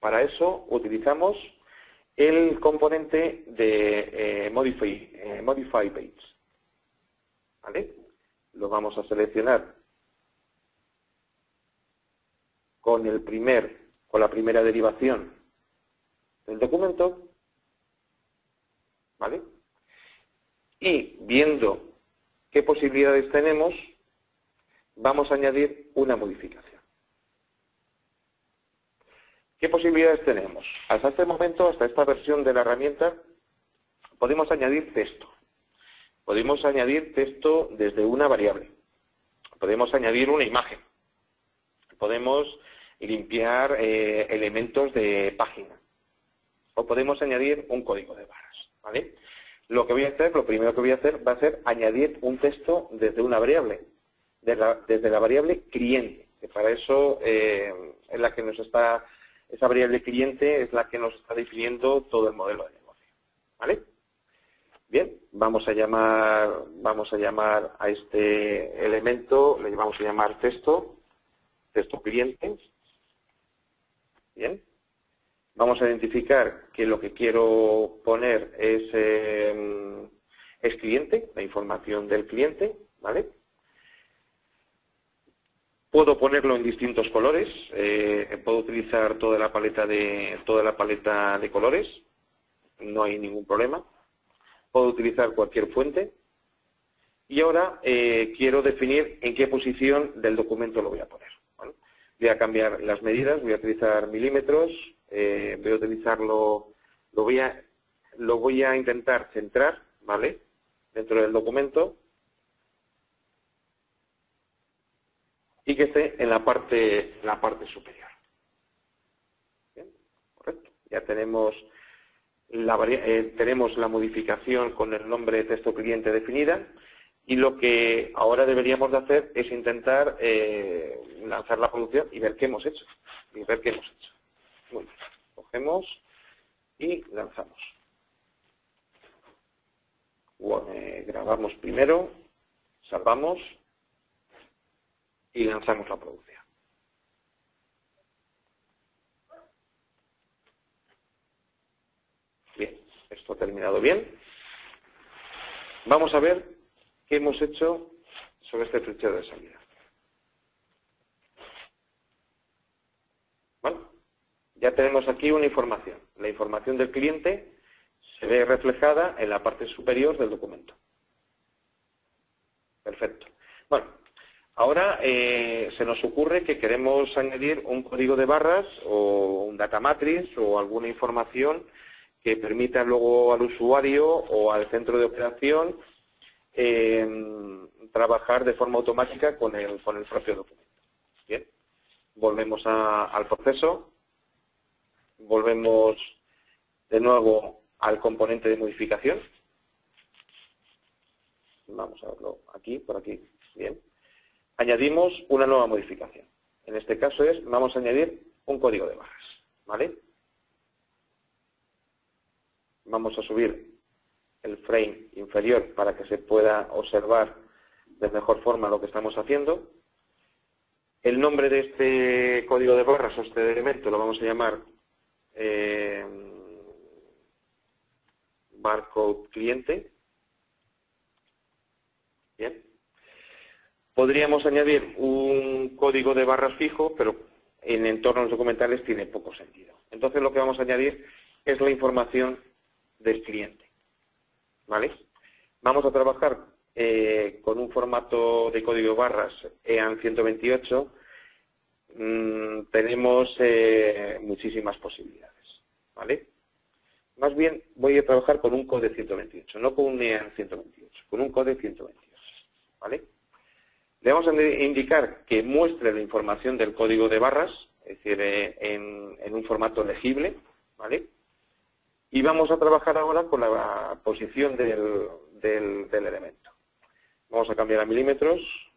S3: Para eso utilizamos el componente de Modify Page. ¿Vale? Lo vamos a seleccionar con la primera derivación del documento, ¿vale? Y viendo qué posibilidades tenemos, vamos a añadir una modificación. ¿Qué posibilidades tenemos? Hasta este momento, hasta esta versión de la herramienta, podemos añadir texto. Podemos añadir texto desde una variable. Podemos añadir una imagen. Podemos limpiar elementos de página. O podemos añadir un código de barras, ¿vale? Lo primero que voy a hacer va a ser añadir un texto desde una variable, desde la variable cliente, que para eso es la que nos está, esa variable cliente es la que nos está definiendo todo el modelo de negocio, ¿vale? Bien, vamos a llamar a este elemento, le vamos a llamar texto cliente. Bien. Vamos a identificar que lo que quiero poner es cliente, la información del cliente, ¿vale? Puedo ponerlo en distintos colores, puedo utilizar toda la paleta de colores, no hay ningún problema. Puedo utilizar cualquier fuente. Y ahora quiero definir en qué posición del documento lo voy a poner, ¿vale? Voy a cambiar las medidas, voy a utilizar milímetros. Voy a utilizarlo, lo voy a intentar centrar, ¿vale? Dentro del documento y que esté en la parte superior. Bien, correcto. Ya tenemos la modificación con el nombre de texto cliente definida y lo que ahora deberíamos de hacer es intentar lanzar la producción y ver qué hemos hecho. Muy bien. Cogemos y lanzamos. Grabamos primero, salvamos y lanzamos la producción. Bien, esto ha terminado bien. Vamos a ver qué hemos hecho sobre este fichero de salida. Ya tenemos aquí una información. La información del cliente se ve reflejada en la parte superior del documento. Perfecto. Bueno, ahora se nos ocurre que queremos añadir un código de barras o un data matrix o alguna información que permita luego al usuario o al centro de operación trabajar de forma automática con el propio documento. Bien, volvemos al proceso. Volvemos de nuevo al componente de modificación. Vamos a verlo aquí, por aquí. Bien. Añadimos una nueva modificación. En este caso vamos a añadir un código de barras, ¿vale? Vamos a subir el frame inferior para que se pueda observar de mejor forma lo que estamos haciendo. El nombre de este código de barras o este elemento lo vamos a llamar barcode cliente. Bien. Podríamos añadir un código de barras fijo, pero en entornos documentales tiene poco sentido. Entonces lo que vamos a añadir es la información del cliente. ¿Vale? Vamos a trabajar con un formato de código de barras EAN 128. Tenemos muchísimas posibilidades. ¿Vale? Más bien voy a trabajar con un code 128, no con un EAN 128, con un code 128. ¿Vale? Le vamos a indicar que muestre la información del código de barras, es decir, en un formato legible, ¿vale? Y vamos a trabajar ahora con la posición del elemento. Vamos a cambiar a milímetros.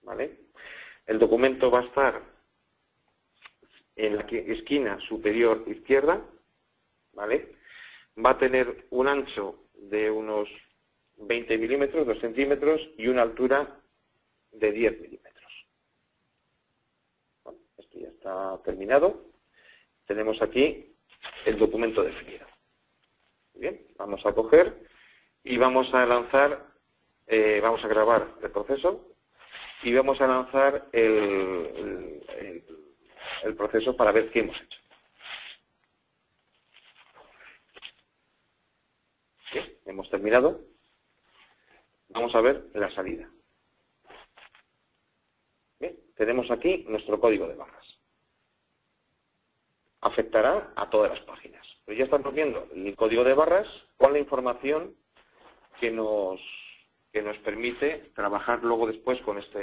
S3: ¿Vale? El documento va a estar en la esquina superior izquierda, ¿vale? Va a tener un ancho de unos 20 milímetros, 2 centímetros y una altura de 10 milímetros. Bueno, esto ya está terminado. Tenemos aquí el documento definido. Bien, vamos a coger y vamos a lanzar, vamos a grabar el proceso y vamos a lanzar el proceso para ver qué hemos hecho. Bien, hemos terminado. Vamos a ver la salida. Bien, tenemos aquí nuestro código de barras. Afectará a todas las páginas. Pero ya estamos viendo el código de barras con la información que nos permite trabajar luego después con esta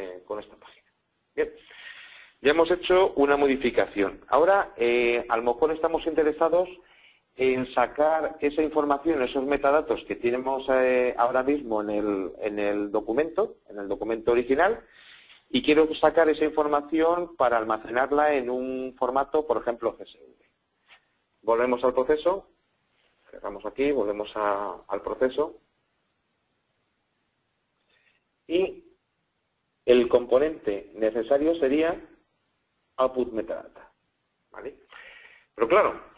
S3: página. Bien, ya hemos hecho una modificación. Ahora, a lo mejor estamos interesados en sacar esa información, esos metadatos que tenemos ahora mismo en el documento original, y quiero sacar esa información para almacenarla en un formato, por ejemplo, CSV. Volvemos al proceso, cerramos aquí, volvemos al proceso, y el componente necesario sería output metadata. ¿Vale? Pero claro,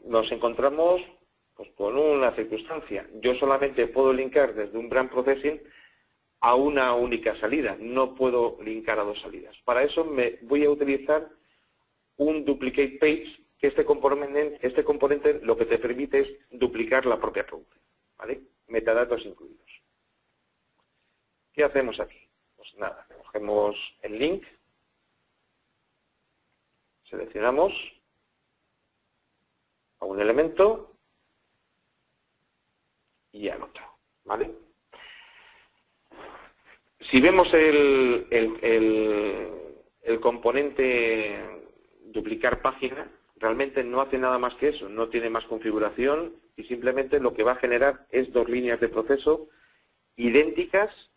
S3: nos encontramos pues, con una circunstancia. Yo solamente puedo linkar desde un brand processing a una única salida, no puedo linkar a 2 salidas. Para eso me voy a utilizar un duplicate page, que este componente lo que te permite es duplicar la propia producción, ¿vale? Metadatos incluidos. ¿Qué hacemos aquí? Pues nada, cogemos el link, seleccionamos a un elemento y al otro, ¿vale? Si vemos el componente duplicar página, realmente no hace nada más que eso, no tiene más configuración y simplemente lo que va a generar es 2 líneas de proceso idénticas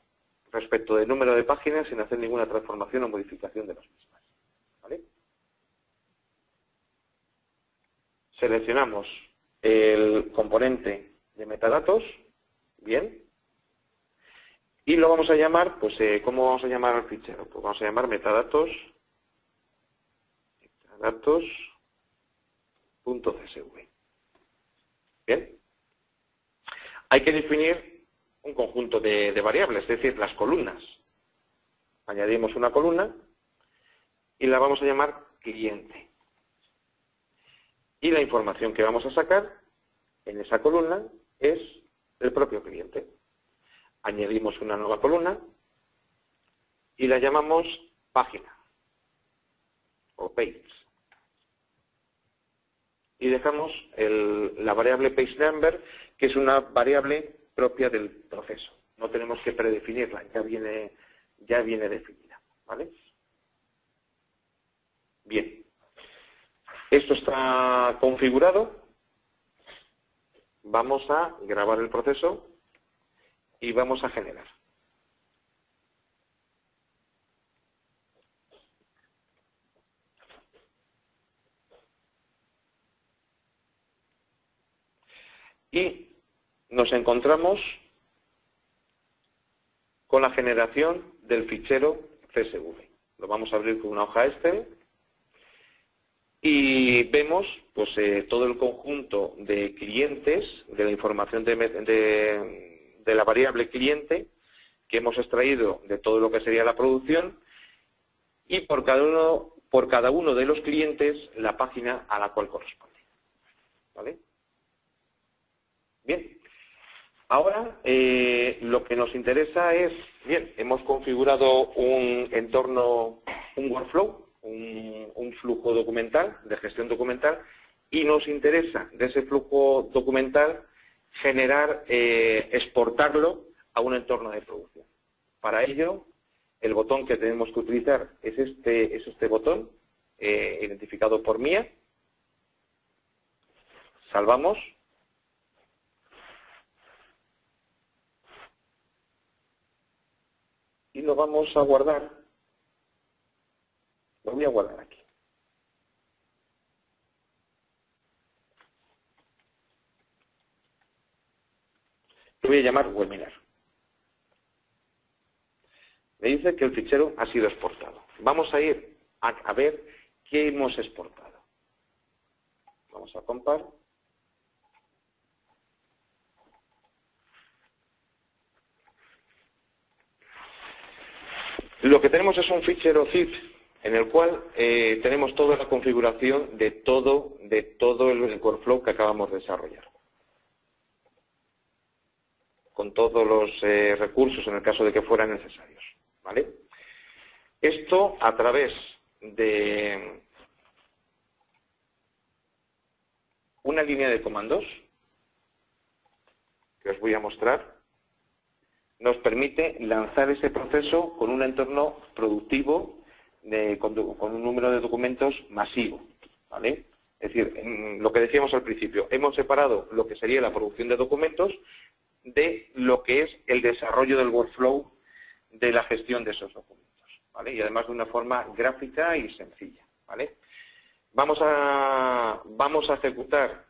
S3: respecto del número de páginas sin hacer ninguna transformación o modificación de las mismas. ¿Vale? Seleccionamos el componente de metadatos, bien. Y lo vamos a llamar, pues, ¿cómo vamos a llamar al fichero? Pues vamos a llamar metadatos.csv. Bien. Hay que definir un conjunto de variables, es decir, las columnas. Añadimos una columna y la vamos a llamar cliente. Y la información que vamos a sacar en esa columna es el propio cliente. Añadimos una nueva columna y la llamamos página o page. Y dejamos la variable page number, que es una variable propia del proceso. No tenemos que predefinirla, ya viene definida. ¿Vale? Bien. Esto está configurado. Vamos a grabar el proceso y vamos a generar. Y nos encontramos con la generación del fichero CSV. Lo vamos a abrir con una hoja Excel y vemos pues, todo el conjunto de clientes, de la información de la variable cliente que hemos extraído de todo lo que sería la producción y por cada uno de los clientes la página a la cual corresponde. ¿Vale? Bien. Ahora lo que nos interesa es, bien, hemos configurado un entorno, un workflow, un flujo documental, de gestión documental, y nos interesa de ese flujo documental generar, exportarlo a un entorno de producción. Para ello, el botón que tenemos que utilizar es este botón, identificado por Mía. Salvamos. Y lo vamos a guardar. Lo voy a guardar aquí. Lo voy a llamar webinar. Me dice que el fichero ha sido exportado. Vamos a ir a ver qué hemos exportado. Vamos a compar. Lo que tenemos es un fichero zip en el cual tenemos toda la configuración de todo el workflow que acabamos de desarrollar, con todos los recursos en el caso de que fueran necesarios, ¿vale? Esto a través de una línea de comandos que os voy a mostrar, nos permite lanzar ese proceso con un entorno productivo con un número de documentos masivo, ¿vale? Es decir, lo que decíamos al principio, hemos separado lo que sería la producción de documentos de lo que es el desarrollo del workflow de la gestión de esos documentos, ¿vale? Y además de una forma gráfica y sencilla, ¿vale? Vamos a ejecutar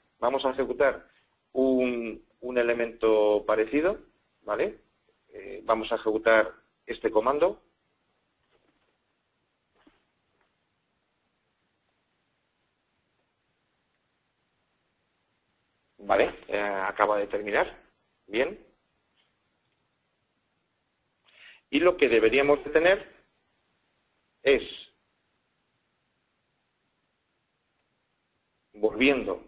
S3: un elemento parecido, ¿vale? Vamos a ejecutar este comando. Vale, acaba de terminar. Bien. Y lo que deberíamos de tener es, volviendo,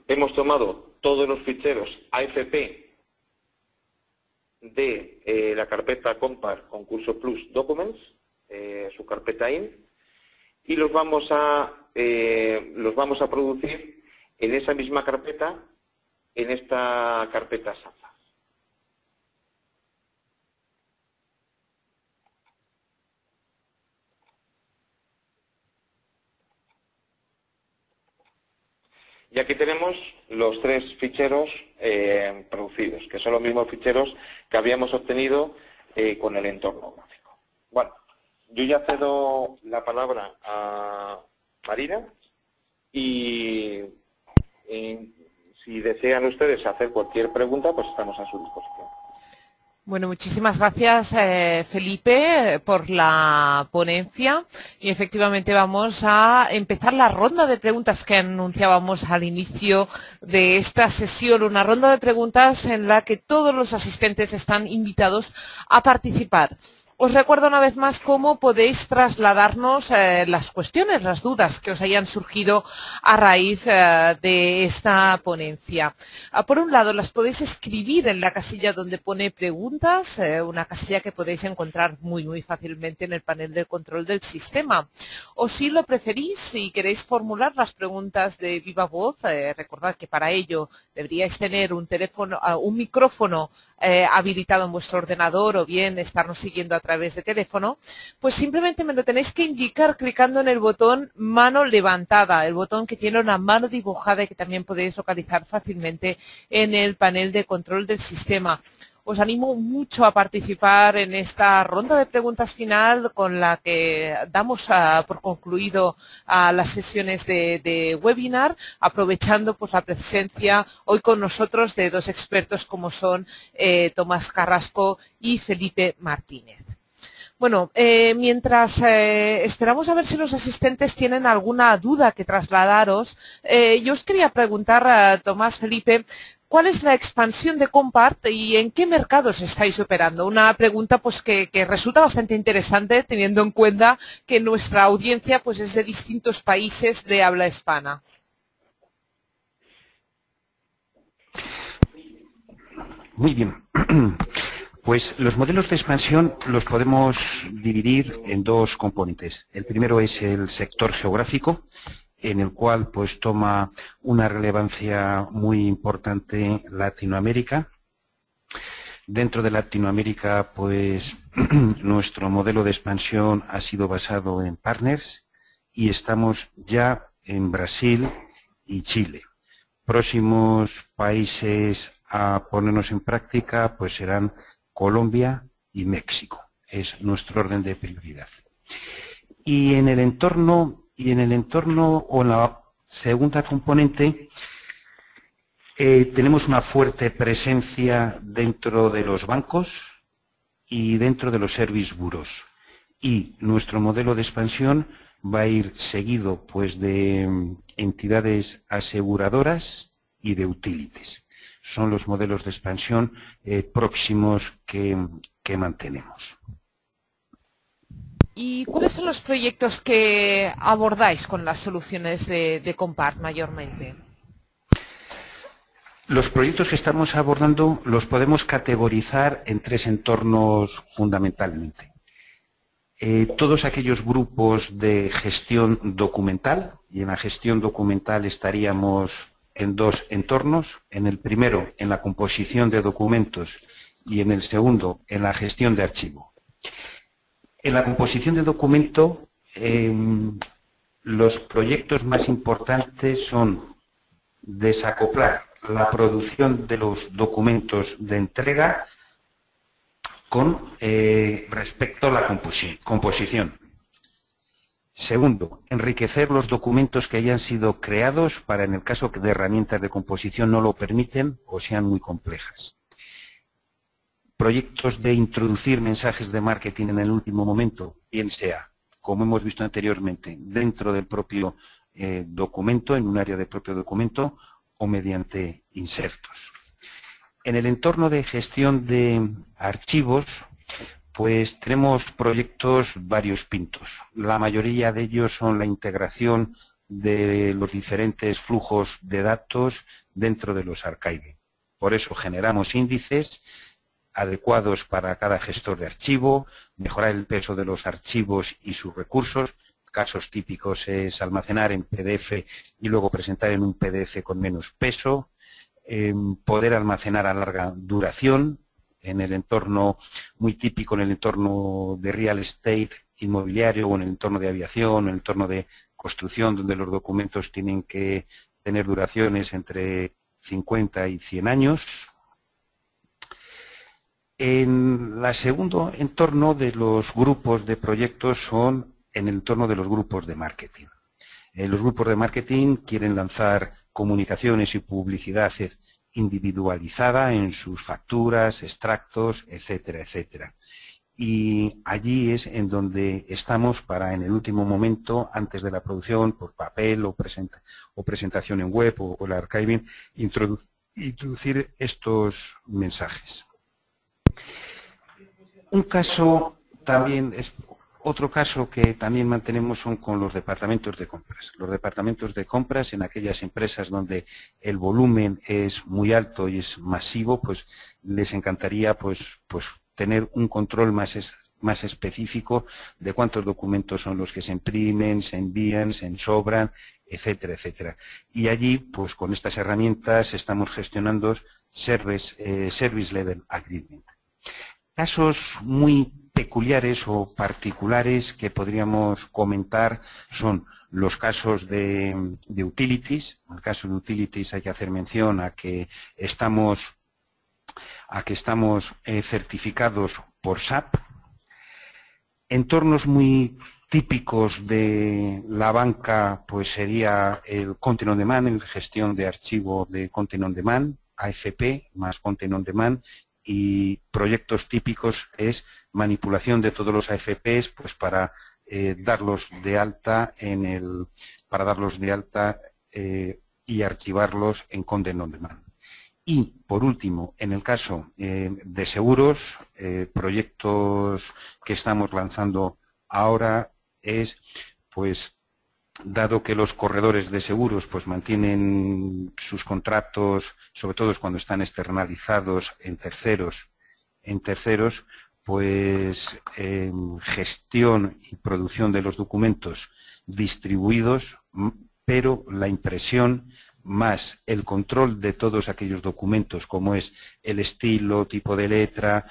S3: hemos tomado todos los ficheros AFP de la carpeta Compar Concurso Plus Documents, su carpeta IN, y los vamos a producir en esa misma carpeta, en esta carpeta SAFA. Y aquí tenemos los tres ficheros producidos, que son los mismos ficheros que habíamos obtenido con el entorno gráfico. Bueno, yo ya cedo la palabra a Marina y si desean ustedes hacer cualquier pregunta, pues estamos a su disposición.
S1: Bueno, muchísimas gracias, Felipe, por la ponencia. Y efectivamente vamos a empezar la ronda de preguntas que anunciábamos al inicio de esta sesión. Una ronda de preguntas en la que todos los asistentes están invitados a participar. Os recuerdo una vez más cómo podéis trasladarnos las cuestiones, las dudas que os hayan surgido a raíz de esta ponencia. Por un lado, las podéis escribir en la casilla donde pone preguntas, una casilla que podéis encontrar muy fácilmente en el panel de control del sistema. O si lo preferís, si queréis formular las preguntas de viva voz, recordad que para ello deberíais tener un micrófono habilitado en vuestro ordenador o bien estarnos siguiendo a través de teléfono, pues simplemente me lo tenéis que indicar clicando en el botón mano levantada, el botón que tiene una mano dibujada y que también podéis localizar fácilmente en el panel de control del sistema. Os animo mucho a participar en esta ronda de preguntas final con la que damos por concluido las sesiones de webinar, aprovechando pues la presencia hoy con nosotros de dos expertos como son Tomás Carrasco y Felipe Martínez. Bueno, mientras esperamos a ver si los asistentes tienen alguna duda que trasladaros, yo os quería preguntar, Tomás, Felipe, ¿cuál es la expansión de Compart y en qué mercados estáis operando? Una pregunta pues que resulta bastante interesante teniendo en cuenta que nuestra audiencia pues es de distintos países de habla hispana.
S2: Muy bien. Pues los modelos de expansión los podemos dividir en dos componentes. El primero es el sector geográfico, en el cual pues toma una relevancia muy importante Latinoamérica. Dentro de Latinoamérica, pues nuestro modelo de expansión ha sido basado en partners y estamos ya en Brasil y Chile. Próximos países a ponernos en práctica pues serán Colombia y México. Es nuestro orden de prioridad. Y en el entorno o en la segunda componente Tenemos una fuerte presencia dentro de los bancos y dentro de los service bureaus. Y nuestro modelo de expansión va a ir seguido pues de entidades aseguradoras y de utilities. Son los modelos de expansión próximos que mantenemos.
S1: ¿Y cuáles son los proyectos que abordáis con las soluciones de Compart mayormente?
S2: Los proyectos que estamos abordando los podemos categorizar en 3 entornos fundamentalmente. Todos aquellos grupos de gestión documental, y en la gestión documental estaríamos en 2 entornos. En el primero, en la composición de documentos, y en el segundo, en la gestión de archivo. En la composición de documento, los proyectos más importantes son desacoplar la producción de los documentos de entrega con respecto a la composición. Segundo, enriquecer los documentos que hayan sido creados para, en el caso de herramientas de composición no lo permiten o sean muy complejas. Proyectos de introducir mensajes de marketing en el último momento, bien sea, como hemos visto anteriormente, dentro del propio documento, en un área del propio documento, o mediante insertos. En el entorno de gestión de archivos, pues tenemos proyectos variopintos. La mayoría de ellos son la integración de los diferentes flujos de datos dentro de los archives. Por eso generamos índices adecuados para cada gestor de archivo, mejorar el peso de los archivos y sus recursos. Casos típicos es almacenar en PDF y luego presentar en un PDF con menos peso, poder almacenar a larga duración en el entorno muy típico, en el entorno de real estate inmobiliario o en el entorno de aviación, en el entorno de construcción, donde los documentos tienen que tener duraciones entre 50 y 100 años. En el segundo entorno de los grupos de proyectos son en el entorno de los grupos de marketing. Los grupos de marketing quieren lanzar comunicaciones y publicidad individualizada en sus facturas, extractos, etcétera, etcétera. Y allí es en donde estamos para, en el último momento, antes de la producción, por papel o presentación en web o el archiving, introducir estos mensajes. Un caso también es otro caso que también mantenemos son con los departamentos de compras. Los departamentos de compras en aquellas empresas donde el volumen es muy alto y es masivo, pues les encantaría pues tener un control más específico de cuántos documentos son los que se imprimen, se envían, se sobran, etcétera, etcétera. Y allí, pues con estas herramientas estamos gestionando Service Level Agreement. Casos muy peculiares o particulares que podríamos comentar son los casos de utilities. En el caso de utilities hay que hacer mención a que estamos certificados por SAP. Entornos muy típicos de la banca pues sería el Content on Demand, la gestión de archivo de Content on Demand, AFP más Content on Demand, y proyectos típicos es manipulación de todos los AFPs pues para darlos de alta y archivarlos en Content on Demand. Y por último, en el caso de seguros, proyectos que estamos lanzando ahora es, pues, dado que los corredores de seguros pues mantienen sus contratos, sobre todo cuando están externalizados en terceros, pues gestión y producción de los documentos distribuidos, pero la impresión más el control de todos aquellos documentos, como es el estilo, tipo de letra,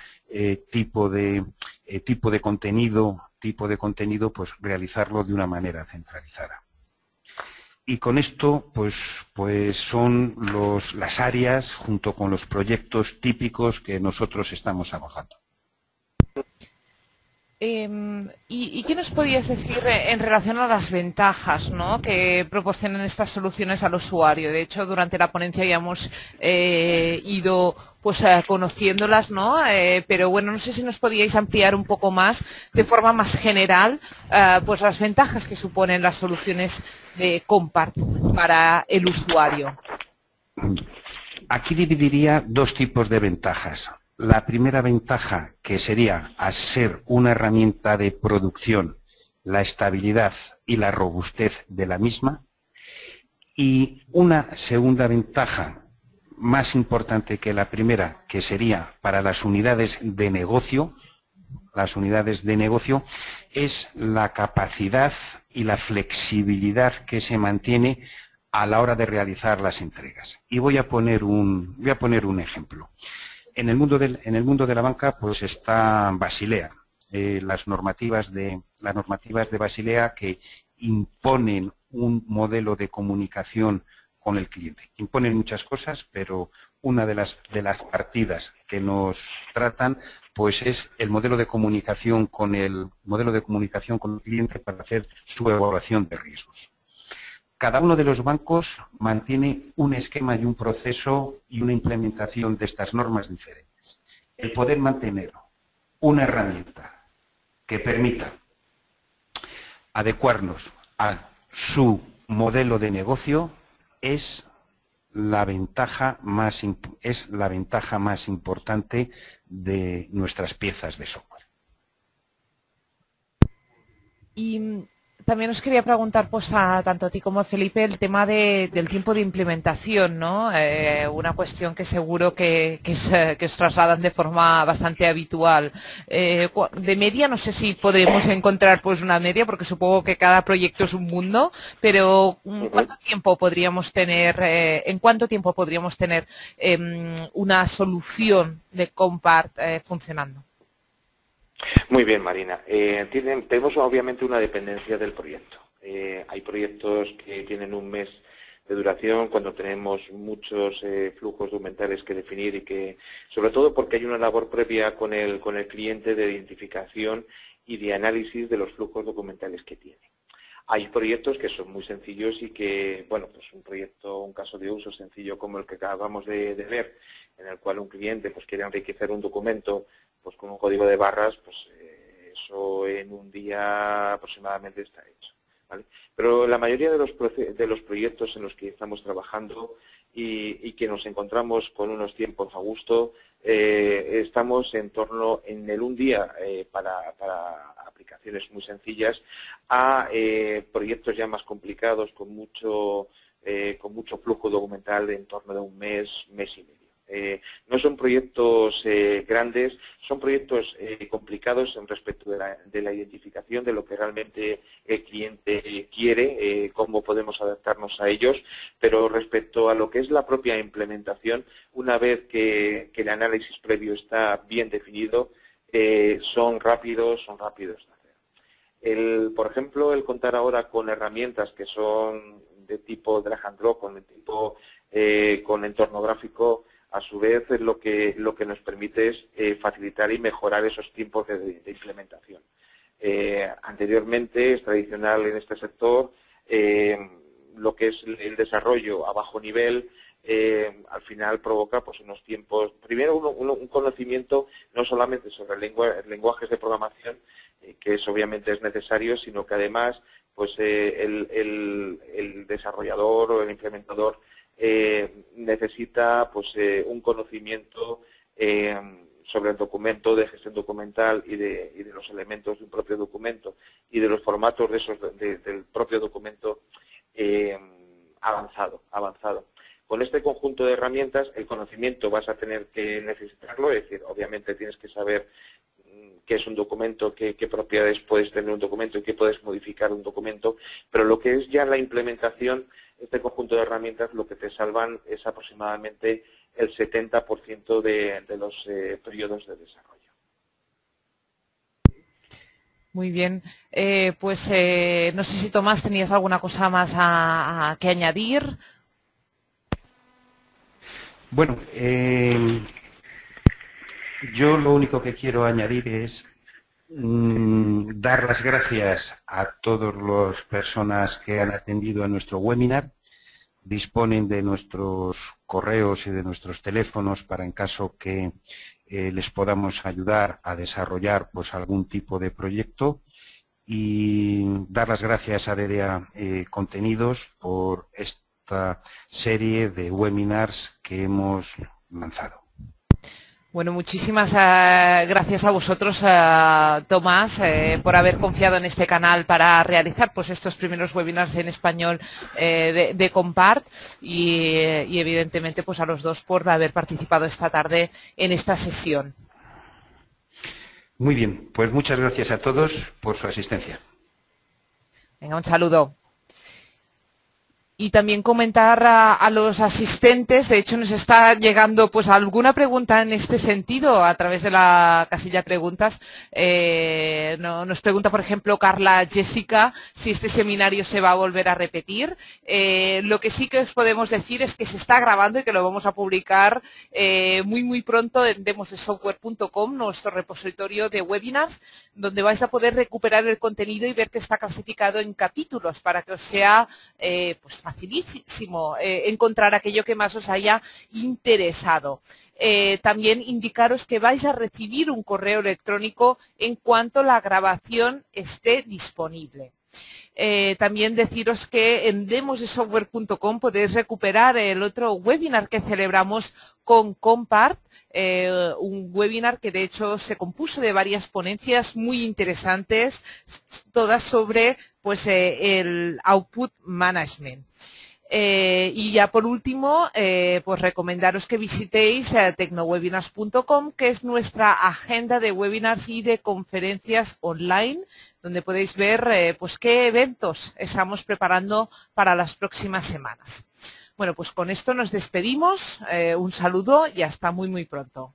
S2: tipo de contenido, pues realizarlo de una manera centralizada. Y con esto, pues son las áreas junto con los proyectos típicos que nosotros estamos abordando.
S1: ¿Y qué nos podías decir en relación a las ventajas, ¿no?, que proporcionan estas soluciones al usuario? De hecho, durante la ponencia ya hemos ido pues conociéndolas, ¿no? Pero bueno, no sé si nos podíais ampliar un poco más, de forma más general, pues las ventajas que suponen las soluciones de Compart para el usuario.
S2: Aquí dividiría dos tipos de ventajas. La primera ventaja, que sería, al ser una herramienta de producción, la estabilidad y la robustez de la misma. Y una segunda ventaja, más importante que la primera, que sería para las unidades de negocio. Las unidades de negocio es la capacidad y la flexibilidad que se mantiene a la hora de realizar las entregas. Y voy a poner un ejemplo. En el mundo de la banca, pues está Basilea, las normativas de Basilea, que imponen un modelo de comunicación con el cliente. Imponen muchas cosas, pero una de las partidas que nos tratan, pues es el modelo de comunicación con el cliente para hacer su evaluación de riesgos. Cada uno de los bancos mantiene un esquema y un proceso y una implementación de estas normas diferentes. El poder mantener una herramienta que permita adecuarnos a su modelo de negocio es la ventaja más importante de nuestras piezas de software.
S1: Y también os quería preguntar, pues, tanto a ti como a Felipe, el tema del tiempo de implementación, ¿no? Una cuestión que seguro que os trasladan de forma bastante habitual. De media, no sé si podremos encontrar pues una media, porque supongo que cada proyecto es un mundo, pero ¿en cuánto tiempo podríamos tener una solución de Compart funcionando?
S3: Muy bien, Marina. Tenemos obviamente una dependencia del proyecto. Hay proyectos que tienen un mes de duración cuando tenemos muchos flujos documentales que definir y que, sobre todo porque hay una labor previa con el cliente de identificación y de análisis de los flujos documentales que tiene. Hay proyectos que son muy sencillos y que, bueno, pues un caso de uso sencillo como el que acabamos de ver, en el cual un cliente pues quiere enriquecer un documento pues con un código de barras, pues eso en un día aproximadamente está hecho, ¿vale? Pero la mayoría de los proyectos en los que estamos trabajando y que nos encontramos con unos tiempos a gusto, estamos en torno en el un día para aplicaciones muy sencillas a proyectos ya más complicados con mucho flujo documental de en torno de un mes, mes y medio. No son proyectos grandes, son proyectos complicados en respecto de la identificación de lo que realmente el cliente quiere, cómo podemos adaptarnos a ellos, pero respecto a lo que es la propia implementación, una vez que el análisis previo está bien definido, son rápidos de hacer. Por ejemplo, el contar ahora con herramientas que son de tipo drag and drop, con entorno gráfico, a su vez lo que nos permite es facilitar y mejorar esos tiempos de implementación. Anteriormente es tradicional en este sector lo que es el desarrollo a bajo nivel, al final provoca pues unos tiempos, primero un conocimiento no solamente sobre lenguajes de programación, que obviamente es necesario, sino que además pues el desarrollador o el implementador necesita pues un conocimiento sobre el documento, de gestión documental y de los elementos de un propio documento y de los formatos del propio documento avanzado. Con este conjunto de herramientas, el conocimiento vas a tener que necesitarlo, es decir, obviamente tienes que saber qué es un documento, qué propiedades puedes tener un documento y qué puedes modificar un documento, pero lo que es ya la implementación, este conjunto de herramientas lo que te salvan es aproximadamente el 70% de los periodos de desarrollo.
S1: Muy bien, pues no sé si Tomás tenías alguna cosa más que añadir.
S2: Bueno, yo lo único que quiero añadir es Dar las gracias a todas las personas que han atendido a nuestro webinar. Disponen de nuestros correos y de nuestros teléfonos para en caso que les podamos ayudar a desarrollar pues algún tipo de proyecto, y dar las gracias a DDA Contenidos por esta serie de webinars que hemos lanzado.
S1: Bueno, muchísimas gracias a vosotros, Tomás, por haber confiado en este canal para realizar pues estos primeros webinars en español de Compart y evidentemente pues a los dos por haber participado esta tarde en esta sesión.
S2: Muy bien, pues muchas gracias a todos por su asistencia.
S1: Venga, un saludo. Y también comentar a los asistentes, de hecho nos está llegando pues alguna pregunta en este sentido a través de la casilla de preguntas. Nos pregunta, por ejemplo, Carla Jessica, si este seminario se va a volver a repetir. Lo que sí que os podemos decir es que se está grabando y que lo vamos a publicar muy pronto en demosdesoftware.com, nuestro repositorio de webinars, donde vais a poder recuperar el contenido y ver que está clasificado en capítulos para que os sea pues facilísimo encontrar aquello que más os haya interesado. También indicaros que vais a recibir un correo electrónico en cuanto la grabación esté disponible. También deciros que en demosdesoftware.com podéis recuperar el otro webinar que celebramos con Compart, un webinar que de hecho se compuso de varias ponencias muy interesantes, todas sobre pues el Output Management. Y ya por último, pues recomendaros que visitéis tecnowebinars.com, que es nuestra agenda de webinars y de conferencias online, donde podéis ver pues qué eventos estamos preparando para las próximas semanas. Bueno, pues con esto nos despedimos. Un saludo y hasta muy pronto.